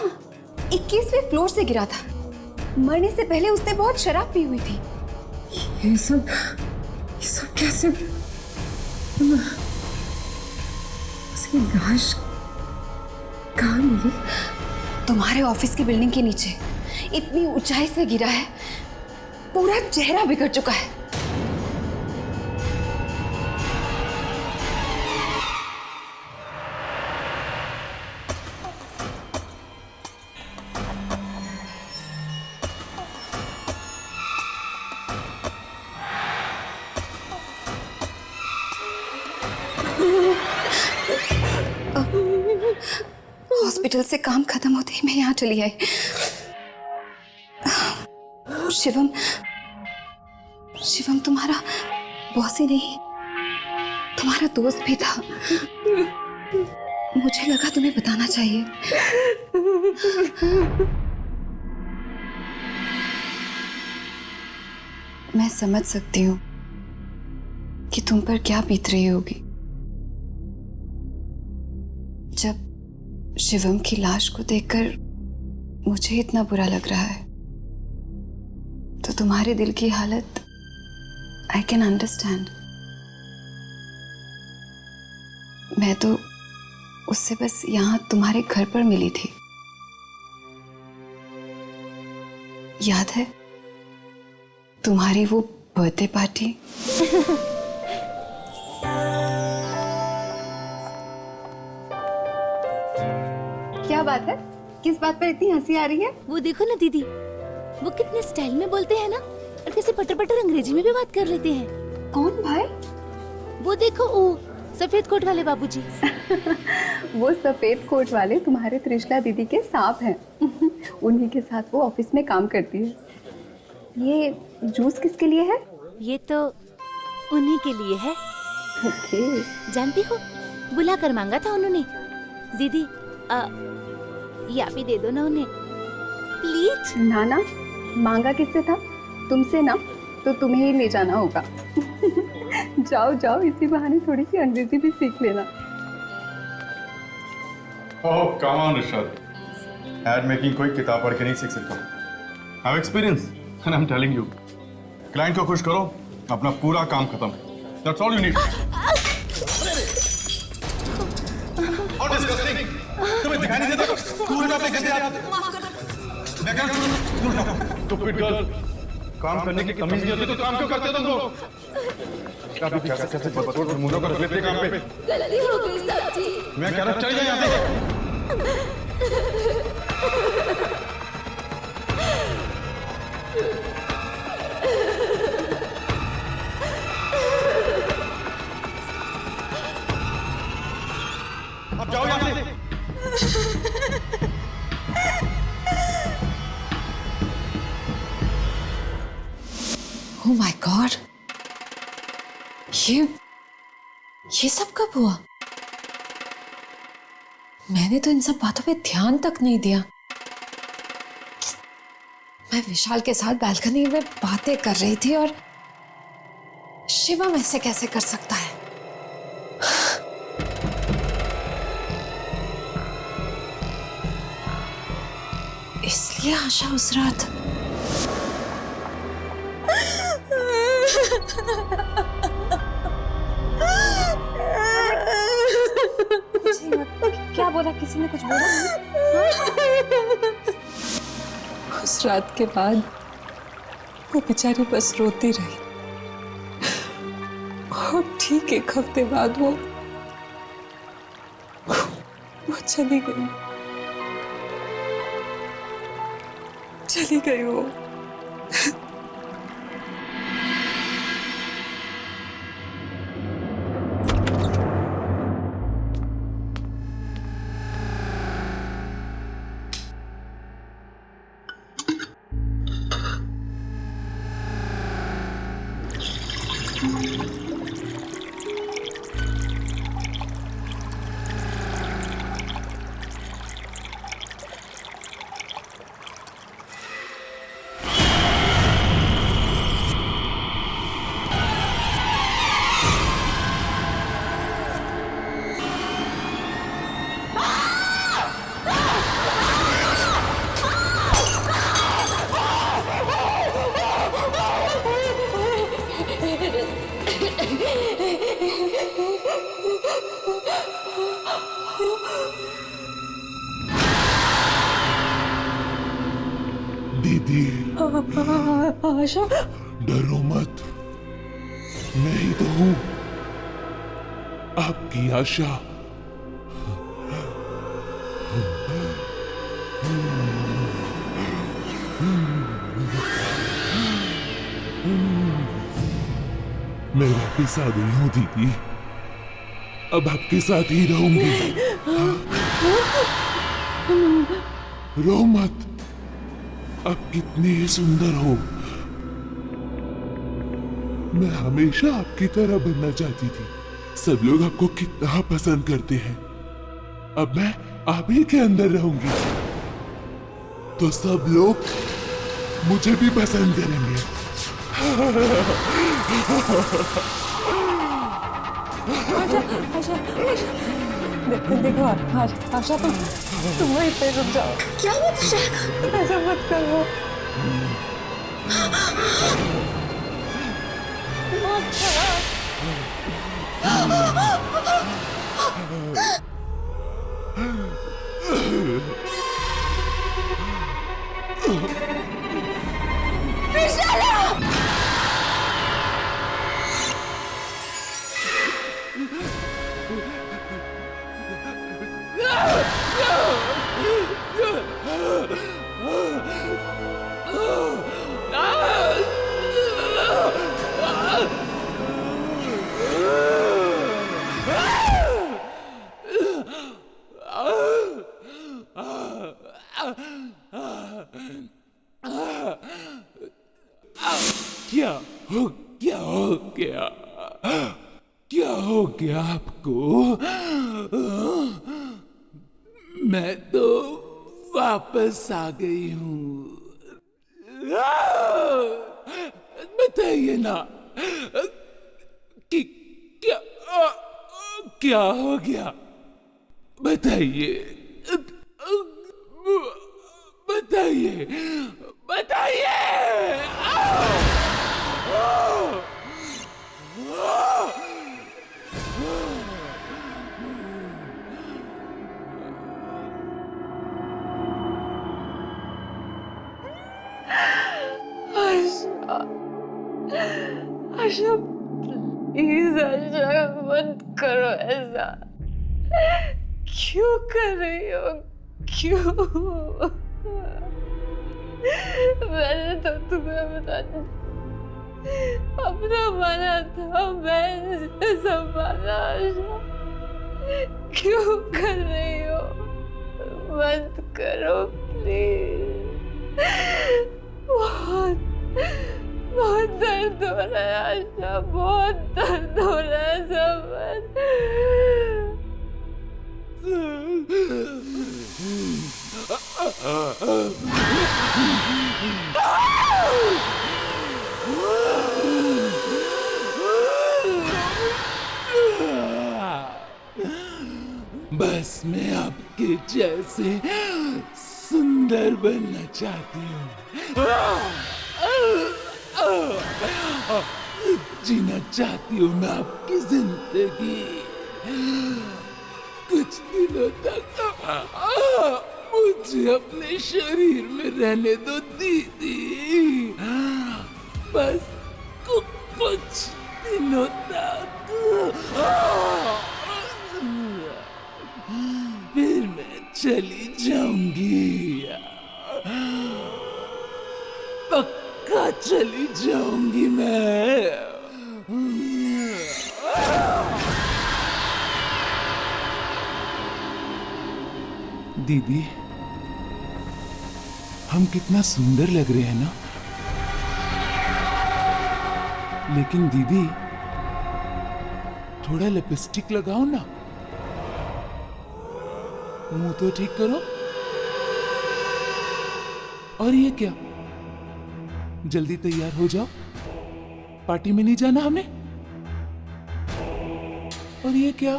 21वें फ्लोर से गिरा था। मरने से पहले उसने बहुत शराब पी हुई थी। ये सब कैसे? उसकी लाश कहाँ मिली? तुम्हारे ऑफिस की बिल्डिंग के नीचे। इतनी ऊंचाई से गिरा है, पूरा चेहरा बिगड़ चुका है। हॉस्पिटल से काम खत्म होते ही मैं यहाँ चली आई। शिवम तुम्हारा बॉस ही नहीं, तुम्हारा दोस्त भी था। मुझे लगा तुम्हें बताना चाहिए। मैं समझ सकती हूँ कि तुम पर क्या बीत रही होगी जब शिवम की लाश को देखकर मुझे इतना बुरा लग रहा है। तो तुम्हारे दिल की हालत आई कैन अंडरस्टैंड। मैं तो उससे बस यहाँ तुम्हारे घर पर मिली थी। याद है तुम्हारी वो बर्थडे पार्टी? क्या बात है? किस बात पर इतनी हंसी आ रही है? वो देखो ना दीदी, वो कितने स्टाइल में बोलते हैं ना, और कैसे पटर पटर अंग्रेजी में भी बात कर लेते हैं। कौन भाई? वो देखो, वो सफेद कोट वाले बाबूजी। वो सफेद कोट वाले तुम्हारे त्रिशला दीदी के सांप हैं। उन्हीं के साथ वो ऑफिस में काम करती है। ये जूस किसके लिए है? ये तो उन्हीं के लिए है। जानती हो, बुला कर मांगा था उन्होंने। दीदी या भी दे दो ना उन्हें प्लीज। ना, मांगा किससे था? तुमसे ना, तो तुम्हें ही ले जाना होगा। जाओ, इसी बहाने थोड़ी सी अंग्रेजी भी सीख लेना। Oh come on Rishabh, ad making कोई किताब पढ़ के नहीं सीख सकता। Have experience and I am telling you, client को खुश करो, अपना पूरा काम खत्म। That's all you need. और डिस्कस्टिंग, तुम्हें दिखाई नहीं देता? पूरे जॉब पे कैसे आते? मैं कह रहा हूं, स्टूपिड गर्ल, काम करने की तमीज नहीं होती तो काम क्यों करते हो तुम लोग? कैसे बदतमीज मुंडों को रख लेते काम पे? गलती हो गई साहब जी। मैं कह रहा चल जाए यहाँ से। अब जाओ यहाँ से। Oh my God! ये सब कब हुआ? मैंने तो इन सब बातों पे ध्यान तक नहीं दिया। मैं विशाल के साथ बालकनी में बातें कर रही थी और शिवम ऐसे कैसे कर सकता है? इसलिए ये आशा उस रात क्या बोला? किसी ने कुछ बोला? उस रात के बाद वो बेचारी बस रोती रही और ठीक 1 हफ्ते बाद वो चली गई वो। दीदी, आशा, डरो मत, मैं ही तो हूं, आपकी आशा। मैं वापिस आ गई हूं दीदी, अब आपके साथ ही रहूंगी। रो मत, आप कितनी सुंदर हो। मैं हमेशा आपकी तरह बनना चाहती थी। सब लोग आपको कितना पसंद करते हैं। अब मैं आप ही के अंदर रहूंगी तो सब लोग मुझे भी पसंद करेंगे। आशा, देखो आशा, तुम वहीं पे रुक जाओ। क्या मत ऐसा मत करो। क्या हो गया आपको? मैं तो वापस आ गई हूँ। बताइए ना कि क्या हो गया? बताइए, बताइए, बताइए। आशा, प्लीज आशा, मत करो ऐसा। क्यों कर रही हो? क्यों? मैंने तो तुम्हें अपना माना था, मैं संभाला। आशा, क्यों कर रही हो? मत करो प्लीज। बहुत दर्द हो रहा है आशा, बहुत दर्द हो रहा है। समझ। बस मैं आपके जैसे सुंदर बनना चाहती हूँ, जीना चाहती हूँ मैं आपकी जिंदगी कुछ दिनों तक। मुझे अपने शरीर में रहने दो दीदी, बस कुछ दिनों तक। फिर मैं चली जाऊंगी, पक्का चली जाऊंगी मैं। दीदी, हम कितना सुंदर लग रहे हैं ना, लेकिन दीदी थोड़ा लिपस्टिक लगाओ ना, मुंह तो ठीक करो। और ये क्या, जल्दी तैयार हो जाओ, पार्टी में नहीं जाना हमें। और ये क्या,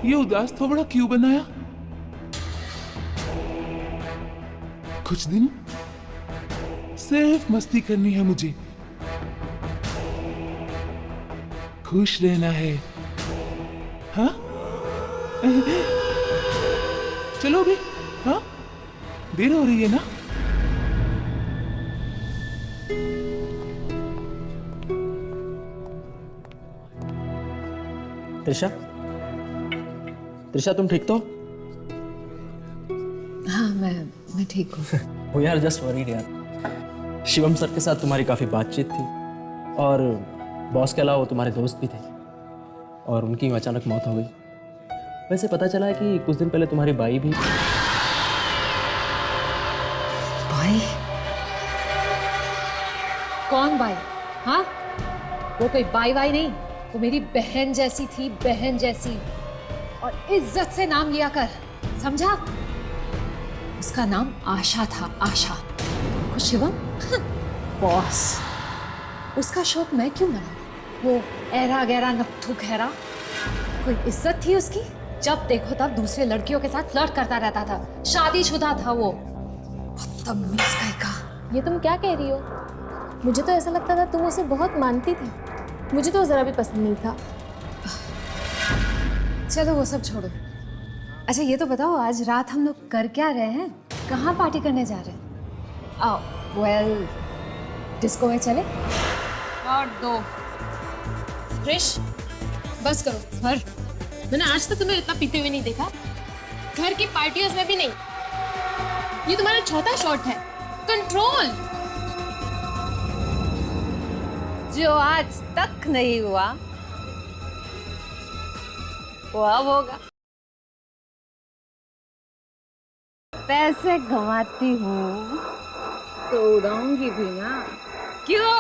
ये उदास थोबड़ा क्यों बनाया? कुछ दिन सिर्फ मस्ती करनी है मुझे, खुश रहना है। हाँ चलो भी, हाँ देर हो रही है ना। त्रिशा, त्रिशा तुम ठीक तो? हाँ मैं ठीक हूँ। वो यार जस्ट वरीड यार, शिवम सर के साथ तुम्हारी काफ़ी बातचीत थी और बॉस के अलावा वो तुम्हारे दोस्त भी थे और उनकी अचानक मौत हो गई। वैसे पता चला है कि कुछ दिन पहले तुम्हारी बाई भी। बाई? कौन बाई? हाँ, वो कोई बाई वाई नहीं, वो मेरी बहन जैसी थी, बहन जैसी। और इज्जत से नाम लिया कर, समझा? उसका नाम आशा था, आशा। और शिवम बॉस, उसका शौक मैं क्यों मनाऊं? वो ऐरा गैरा नत्थु खैरा, कोई इज्जत थी उसकी? जब देखो तब दूसरे लड़कियों के साथ फ्लर्ट करता रहता था, शादीशुदा था वो। बदतमीज का। ये तुम क्या कह रही हो? मुझे तो ऐसा लगता था तुम उसे बहुत मानती थी। मुझे तो जरा भी पसंद नहीं था। चलो वो सब छोड़ो। अच्छा ये तो बताओ, आज रात हम लोग कर क्या रहे हैं? कहाँ पार्टी करने जा रहे हैं? आओ, वेल डिस्को में चले? और दो क्रिश, बस करो। घर मैंने आज तक तुम्हें इतना पीते हुए नहीं देखा, घर की पार्टियों में भी नहीं। ये तुम्हारा चौथा शॉट है। कंट्रोल। जो आज तक नहीं हुआ वो अब होगा। पैसे कमाती हूँ तो उड़ाऊंगी भी ना, क्यों?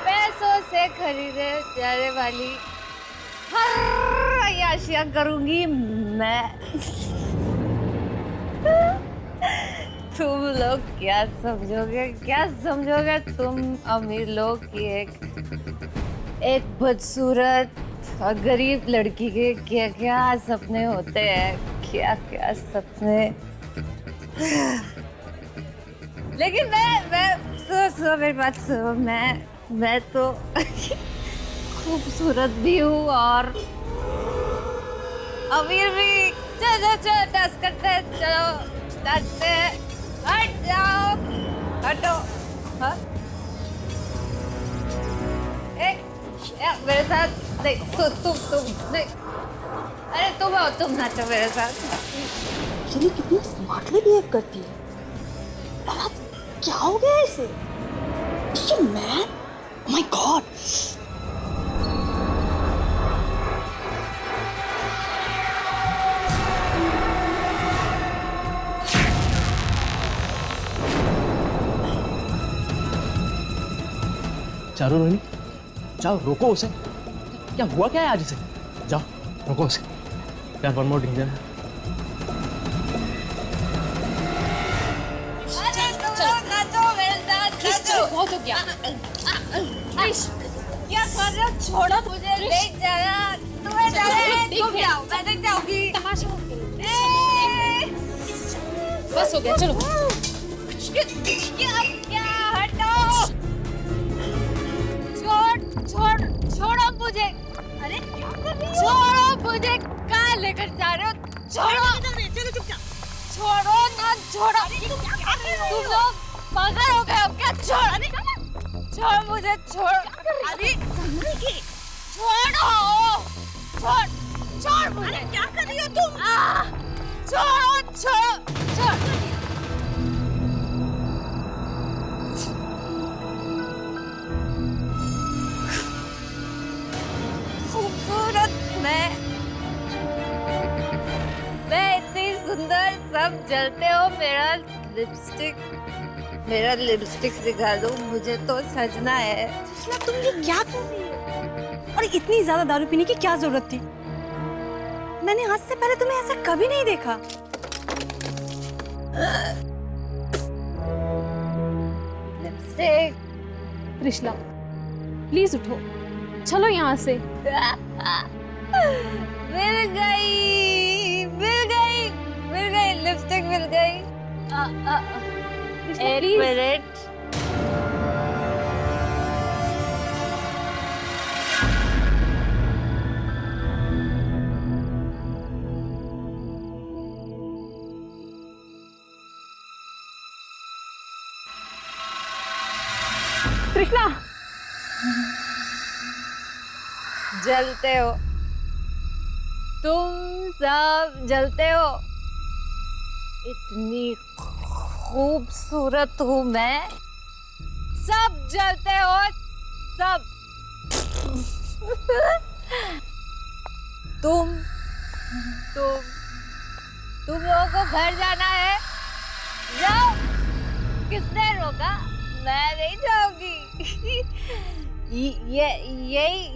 पैसों से खरीदे जाने वाली हर अय्याशियां करूंगी मैं। तुम लोग क्या समझोगे तुम अमीर लोग की एक बदसूरत और गरीब लड़की के क्या क्या सपने होते हैं, क्या क्या सपने। लेकिन मैं सुनो मेरी बात सुनो, मैं तो खूबसूरत भी हूँ और अमीर भी। चलो डांस करते हैं, चलो डांसते हैं। हट जाओ, हटो। हाँ मेरे साथ नहीं, तुम नहीं। अरे तुम नाचो मेरे साथ। चलिए कितनी स्मार्टली बिहेव करती है। अब क्या हो गया इसे? Man, oh my God. चारो रोहिणी, जाओ रोको उसे। क्या हुआ क्या है आज इसे? जाओ रोको उसे यार, वन मोर डेंजर है। बहुत हो गया। क्या कर रहे हो? छोड़ो मुझे, देख जरा। तुम्हें डर है? तुम जाओ, मैं देख जाऊंगी। तमाशा बस हो गया, चलो। क्या हटो, छोड़ो मुझे। अरे छोड़ो मुझे, कहाँ लेकर जा रहे हो? छोड़ो, चलो चुपचाप। छोड़ो ना, छोड़ो। तुम लोग पागल हो गए हो क्या? छोड़ मुझे, छोड़। अरे छोड़ो, छोड़ मुझे। क्या कर रही हो तुम? छोड़ो। खूबसूरत मैं इतनी सुंदर, सब जलते हो। मेरा लिपस्टिक दिखा दो, मुझे तो सजना है। तुम ये क्या कर रही हो? और इतनी ज्यादा दारू पीने की क्या जरूरत थी? मैंने आज से पहले तुम्हें ऐसा कभी नहीं देखा। लिपस्टिक। त्रिशला, प्लीज उठो, चलो यहाँ से। मिल गई, लिपस्टिक मिल गई। एक मिनट। कृष्णा, जलते हो तुम, सब जलते हो। इतनी खूबसूरत हूँ मैं, सब जलते हो, सब। तुम लोगों को घर जाना है, जाओ। किसने रोका? मैं नहीं जाऊंगी।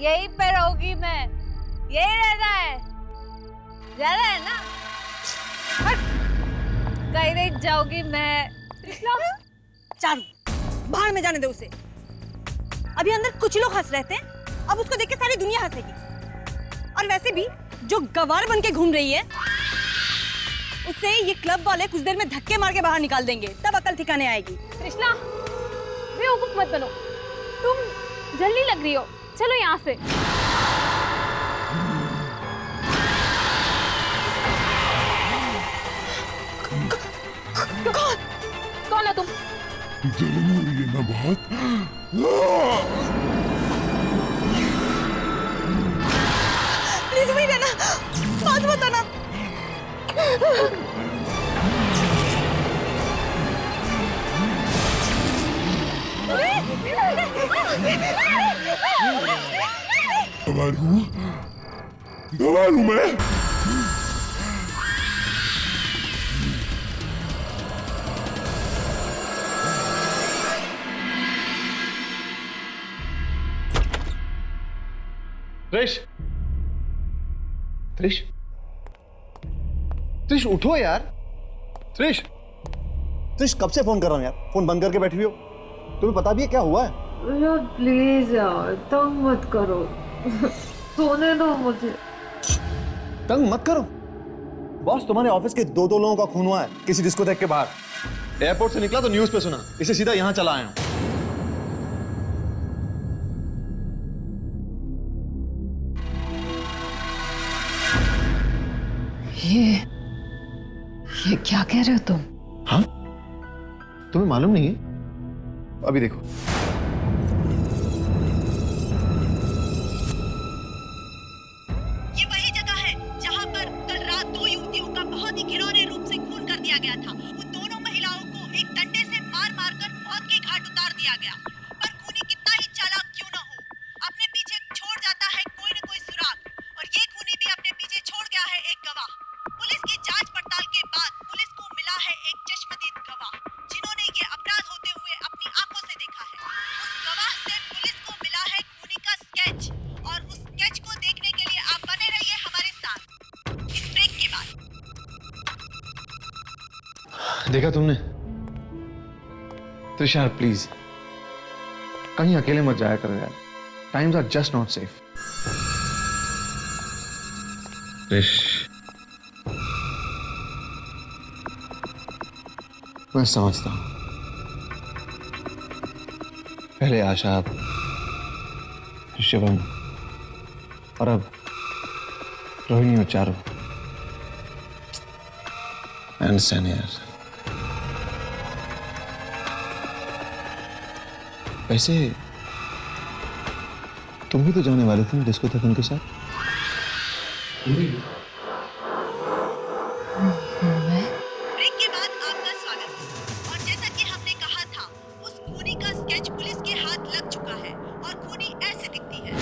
यही पे रहूंगी मैं, यही रहना है। जाना है ना? कहीं नहीं जाऊंगी मैं। चारू, बाहर में जाने दो उसे। अभी अंदर कुछ लोग हंस रहे थे, अब उसको देख के सारी दुनिया हंसेगी। और वैसे भी जो गवार बन के घूम रही है, उससे ये क्लब वाले कुछ देर में धक्के मार के बाहर निकाल देंगे, तब अकल ठिकाने आएगी। कृष्णा, बेवकूफ मत बनो, तुम जल्दी लग रही हो, चलो यहाँ से। कौन है तुम? जलन हो रही है ना बहुत? प्लीज वहीं रहना, बात मत आना। गवार हूँ मैं। त्रिश उठो यार। त्रिश कब से फोन कर रहा हूँ यार, फोन बंद करके बैठी हुई हो। तुम्हें पता भी है क्या हुआ है? यार प्लीज यार, तंग मत करो, सोने दो मुझे। तंग मत करो? बॉस, तुम्हारे ऑफिस के दो लोगों का खून हुआ है किसी डिस्कोथेक के बाहर। एयरपोर्ट से निकला तो न्यूज़ पे सुना, इसे सीधा यहाँ चला आया हूँ। ये क्या कह रहे हो तुम? हाँ, तुम्हें मालूम नहीं है? अभी देखो। ये वही जगह है जहाँ पर कल रात दो युवतियों का बहुत ही घिनौने रूप से खून कर दिया गया था। उन दोनों महिलाओं को एक डंडे से मार कर मौत के घाट उतार दिया गया। पर खूनी कितना ही चालाक क्यों न हो, अपने पीछे छोड़ जाता है कोई न कोई सुराग, और ये खूनी भी अपने पीछे छोड़ गया है एक गवाह। पुलिस की जांच पड़ताल के बाद पुलिस को मिला है एक चश्मदीद गवाह, जिन्होंने ये अपराध होते हुए अपनी आंखों से देखा है। उस गवाह से पुलिस को मिला है खूनी का स्केच, और उस स्केच को देखने के लिए आप बने रहिए हमारे साथ इस ब्रेक के बाद। देखा तुमने? त्रिशा प्लीज कहीं अकेले मत जाया करो यार, times are just not safe. Trish मैं समझता हूं। पहले आशा, अब शिवम और अब रोहिणी और चारू। I understand यार। वैसे तुम भी तो जाने वाले थे ना डिस्कोथेक के साथ? ब्रेक के बाद आपका स्वागत है। और जैसा कि हमने कहा था, उस खूनी का स्केच पुलिस के हाथ लग चुका है और खूनी ऐसे दिखती है।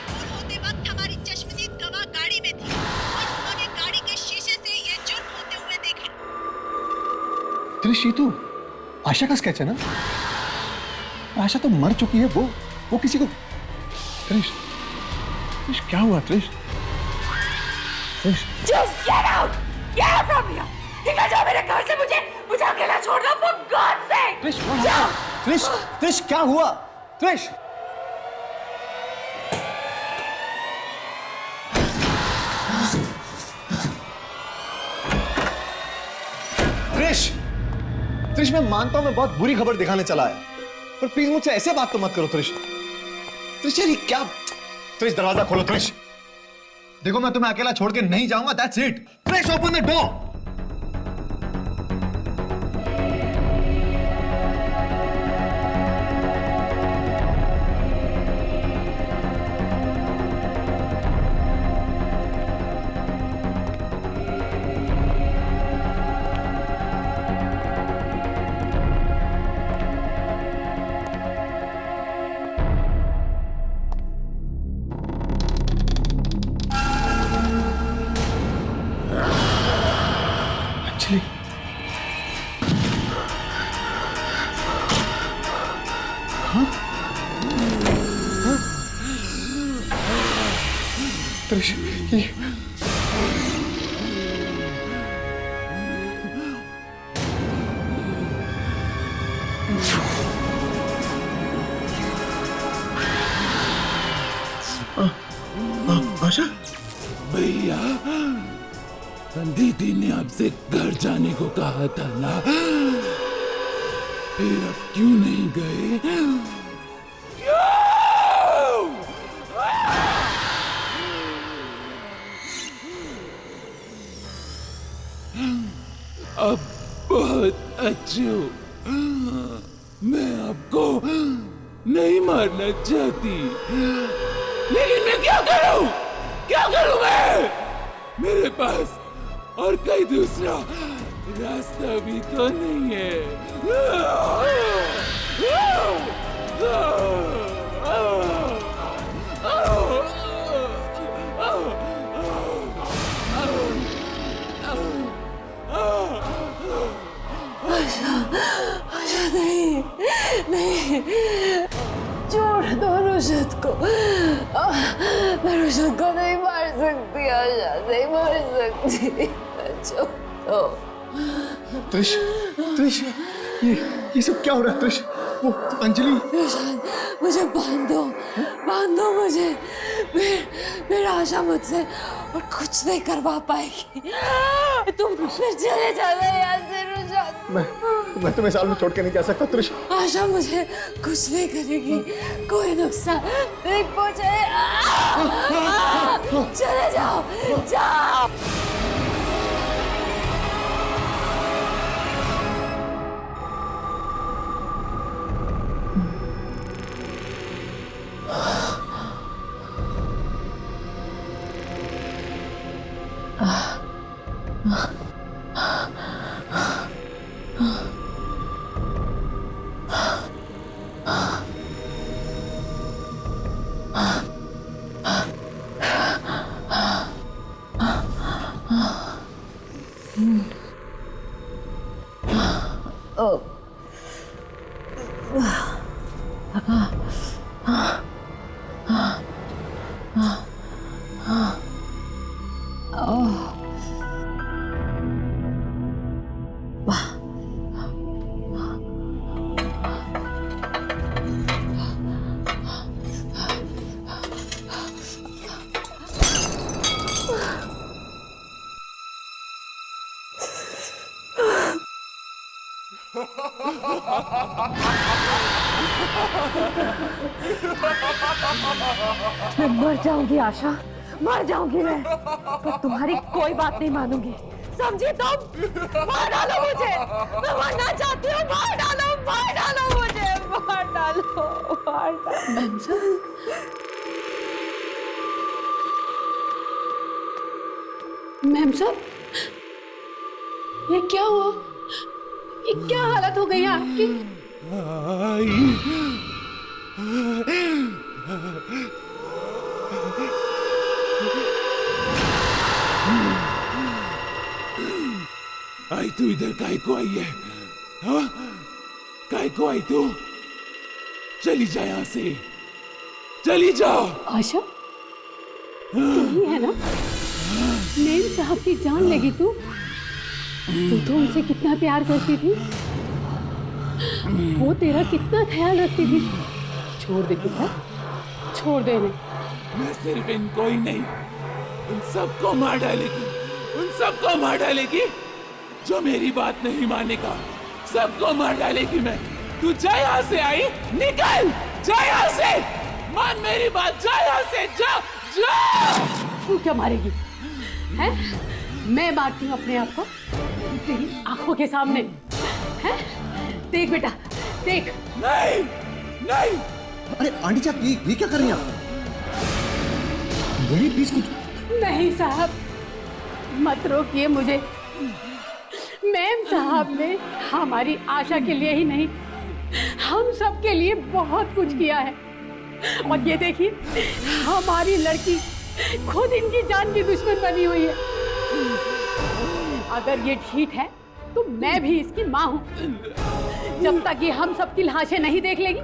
खून होते वक्त हमारी चश्मदीद गवाह गाड़ी में थी और उन्होंने गाड़ी के शीशे से ये जुर्म होते हुए देखा। त्रिश, ये तो आशा का स्केच है ना? आशा तो मर चुकी है, वो किसी को। त्रिश, त्रिश क्या हुआ त्रिश? त्रिश, Just get out! Get out from here! निकल जाओ मेरे घर से, मुझे अकेला छोड़ दो, for God's sake! त्रिश, त्रिश, त्रिश क्या हुआ? त्रिश, त्रिश, त्रिश मैं मानता हूं मैं बहुत बुरी खबर दिखाने चला आया, पर प्लीज मुझसे ऐसे बात तो मत करो त्रिश। त्रिश यार ये क्या? त्रिश दरवाजा खोलो त्रिश। देखो मैं तुम्हें अकेला छोड़ के नहीं जाऊंगा, that's it. Trish open the door. Trish ये आशा, भैया दीदी ने आपसे घर जाने को कहा था ना, फिर अब क्यों नहीं गए? अब बहुत अच्छे हो। मैं आपको नहीं मारना चाहती, लेकिन मैं क्या करूं? क्या करूं मैं? मेरे पास और कोई दूसरा रास्ता भी तो नहीं है। आशा नहीं, छोड़ दो रुशद को। मैं रुशद को नहीं मार सकती, आशा नहीं मार सकती, छोड़ दो। त्रिश, त्रिश ये सब क्या हो रहा है त्रिश? वो अंजलि, रुशद मुझे बांधो मुझे, मेरा आशा मुझसे और कुछ नहीं करवा पाएगी। तुम फिर चले जाना यहाँ से रुशद। मैं तुम्हें साल में छोड़ के नहीं जा सकता त्रिश। आशा मुझे कुछ नहीं करेगी, कोई नुकसान नहीं पहुंचाएगा। चले जाओ। मैं मर जाऊंगी आशा, मर जाऊंगी मैं, पर तुम्हारी कोई बात नहीं मानूंगी, समझी तुम? मार डालो मुझे, मैं मरना चाहती हूँ, मार डालो मुझे, मार डालो, मार डालो। मैम साहब, ये क्या हुआ? ये क्या हालत हो गई है आपकी? आई तू इधर काहे को आई है? हाँ? काहे को आई तू? चली जा यहाँ से, चली जाओ। आशा, तू है ना? मेम साहब की जान लगी तू तो उनसे कितना प्यार करती थी, वो तेरा कितना ख्याल रखती थी। छोड़ दे बेटा, छोड़ दे इन्हें। मैं सिर्फ इनको ही नहीं, उन सबको मार डालेगी, उन सबको मार डालेगी जो मेरी बात नहीं मानेगा, सबको मार डालेगी मैं। तू जा यहाँ से, आई निकल, जा यहाँ से, मान मेरी बात, जा यहाँ से, जा जा। तू क्या मारेगी? हैं? मैं मारती हूँ अपने आप को तेरी आंखों के सामने, हैं? देख बेटा, देख। नहीं, नहीं। अरे आंटी साहब, ये क्या कर रही हैं आप? बोलिए प्लीज कुछ। नहीं साहब, मत रोकिए मुझे। मैम साहब ने हमारी आशा के लिए ही नहीं, हम सब के लिए बहुत कुछ किया है, और ये देखिए हमारी लड़की खुद इनकी जान की दुश्मन बनी हुई है। अगर ये ठीक है तो मैं भी इसकी माँ हूँ। जब तक ये हम सबकी लाशें नहीं देख लेगी,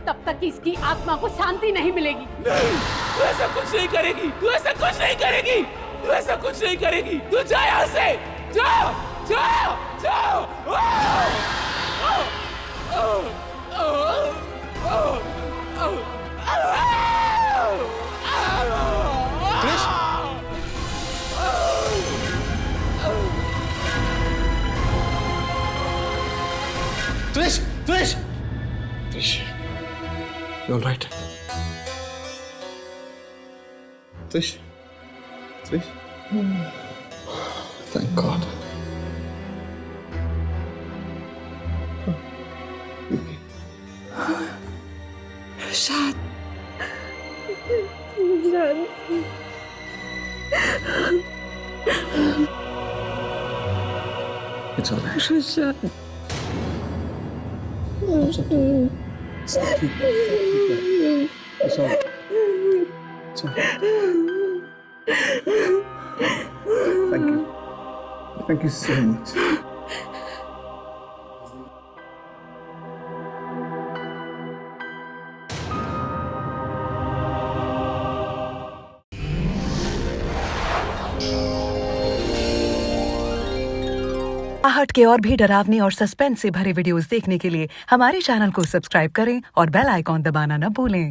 तब तक इसकी आत्मा को शांति नहीं मिलेगी। नहीं, तू ऐसा कुछ नहीं करेगी, तू ऐसा कुछ नहीं करेगी, तू ऐसा कुछ नहीं करेगी। तू जा यहाँ से, जा, जा, जा। त्रिश, त्रिश, त्रिश, you all right? त्रिश, त्रिश, thank God. शाद, It's all right. Rashad. सब ठीक है। It's all right. It's all right. Thank you. Thank you so much. आहट के और भी डरावनी और सस्पेंस से भरे वीडियोस देखने के लिए हमारे चैनल को सब्सक्राइब करें और बेल आइकॉन दबाना न भूलें।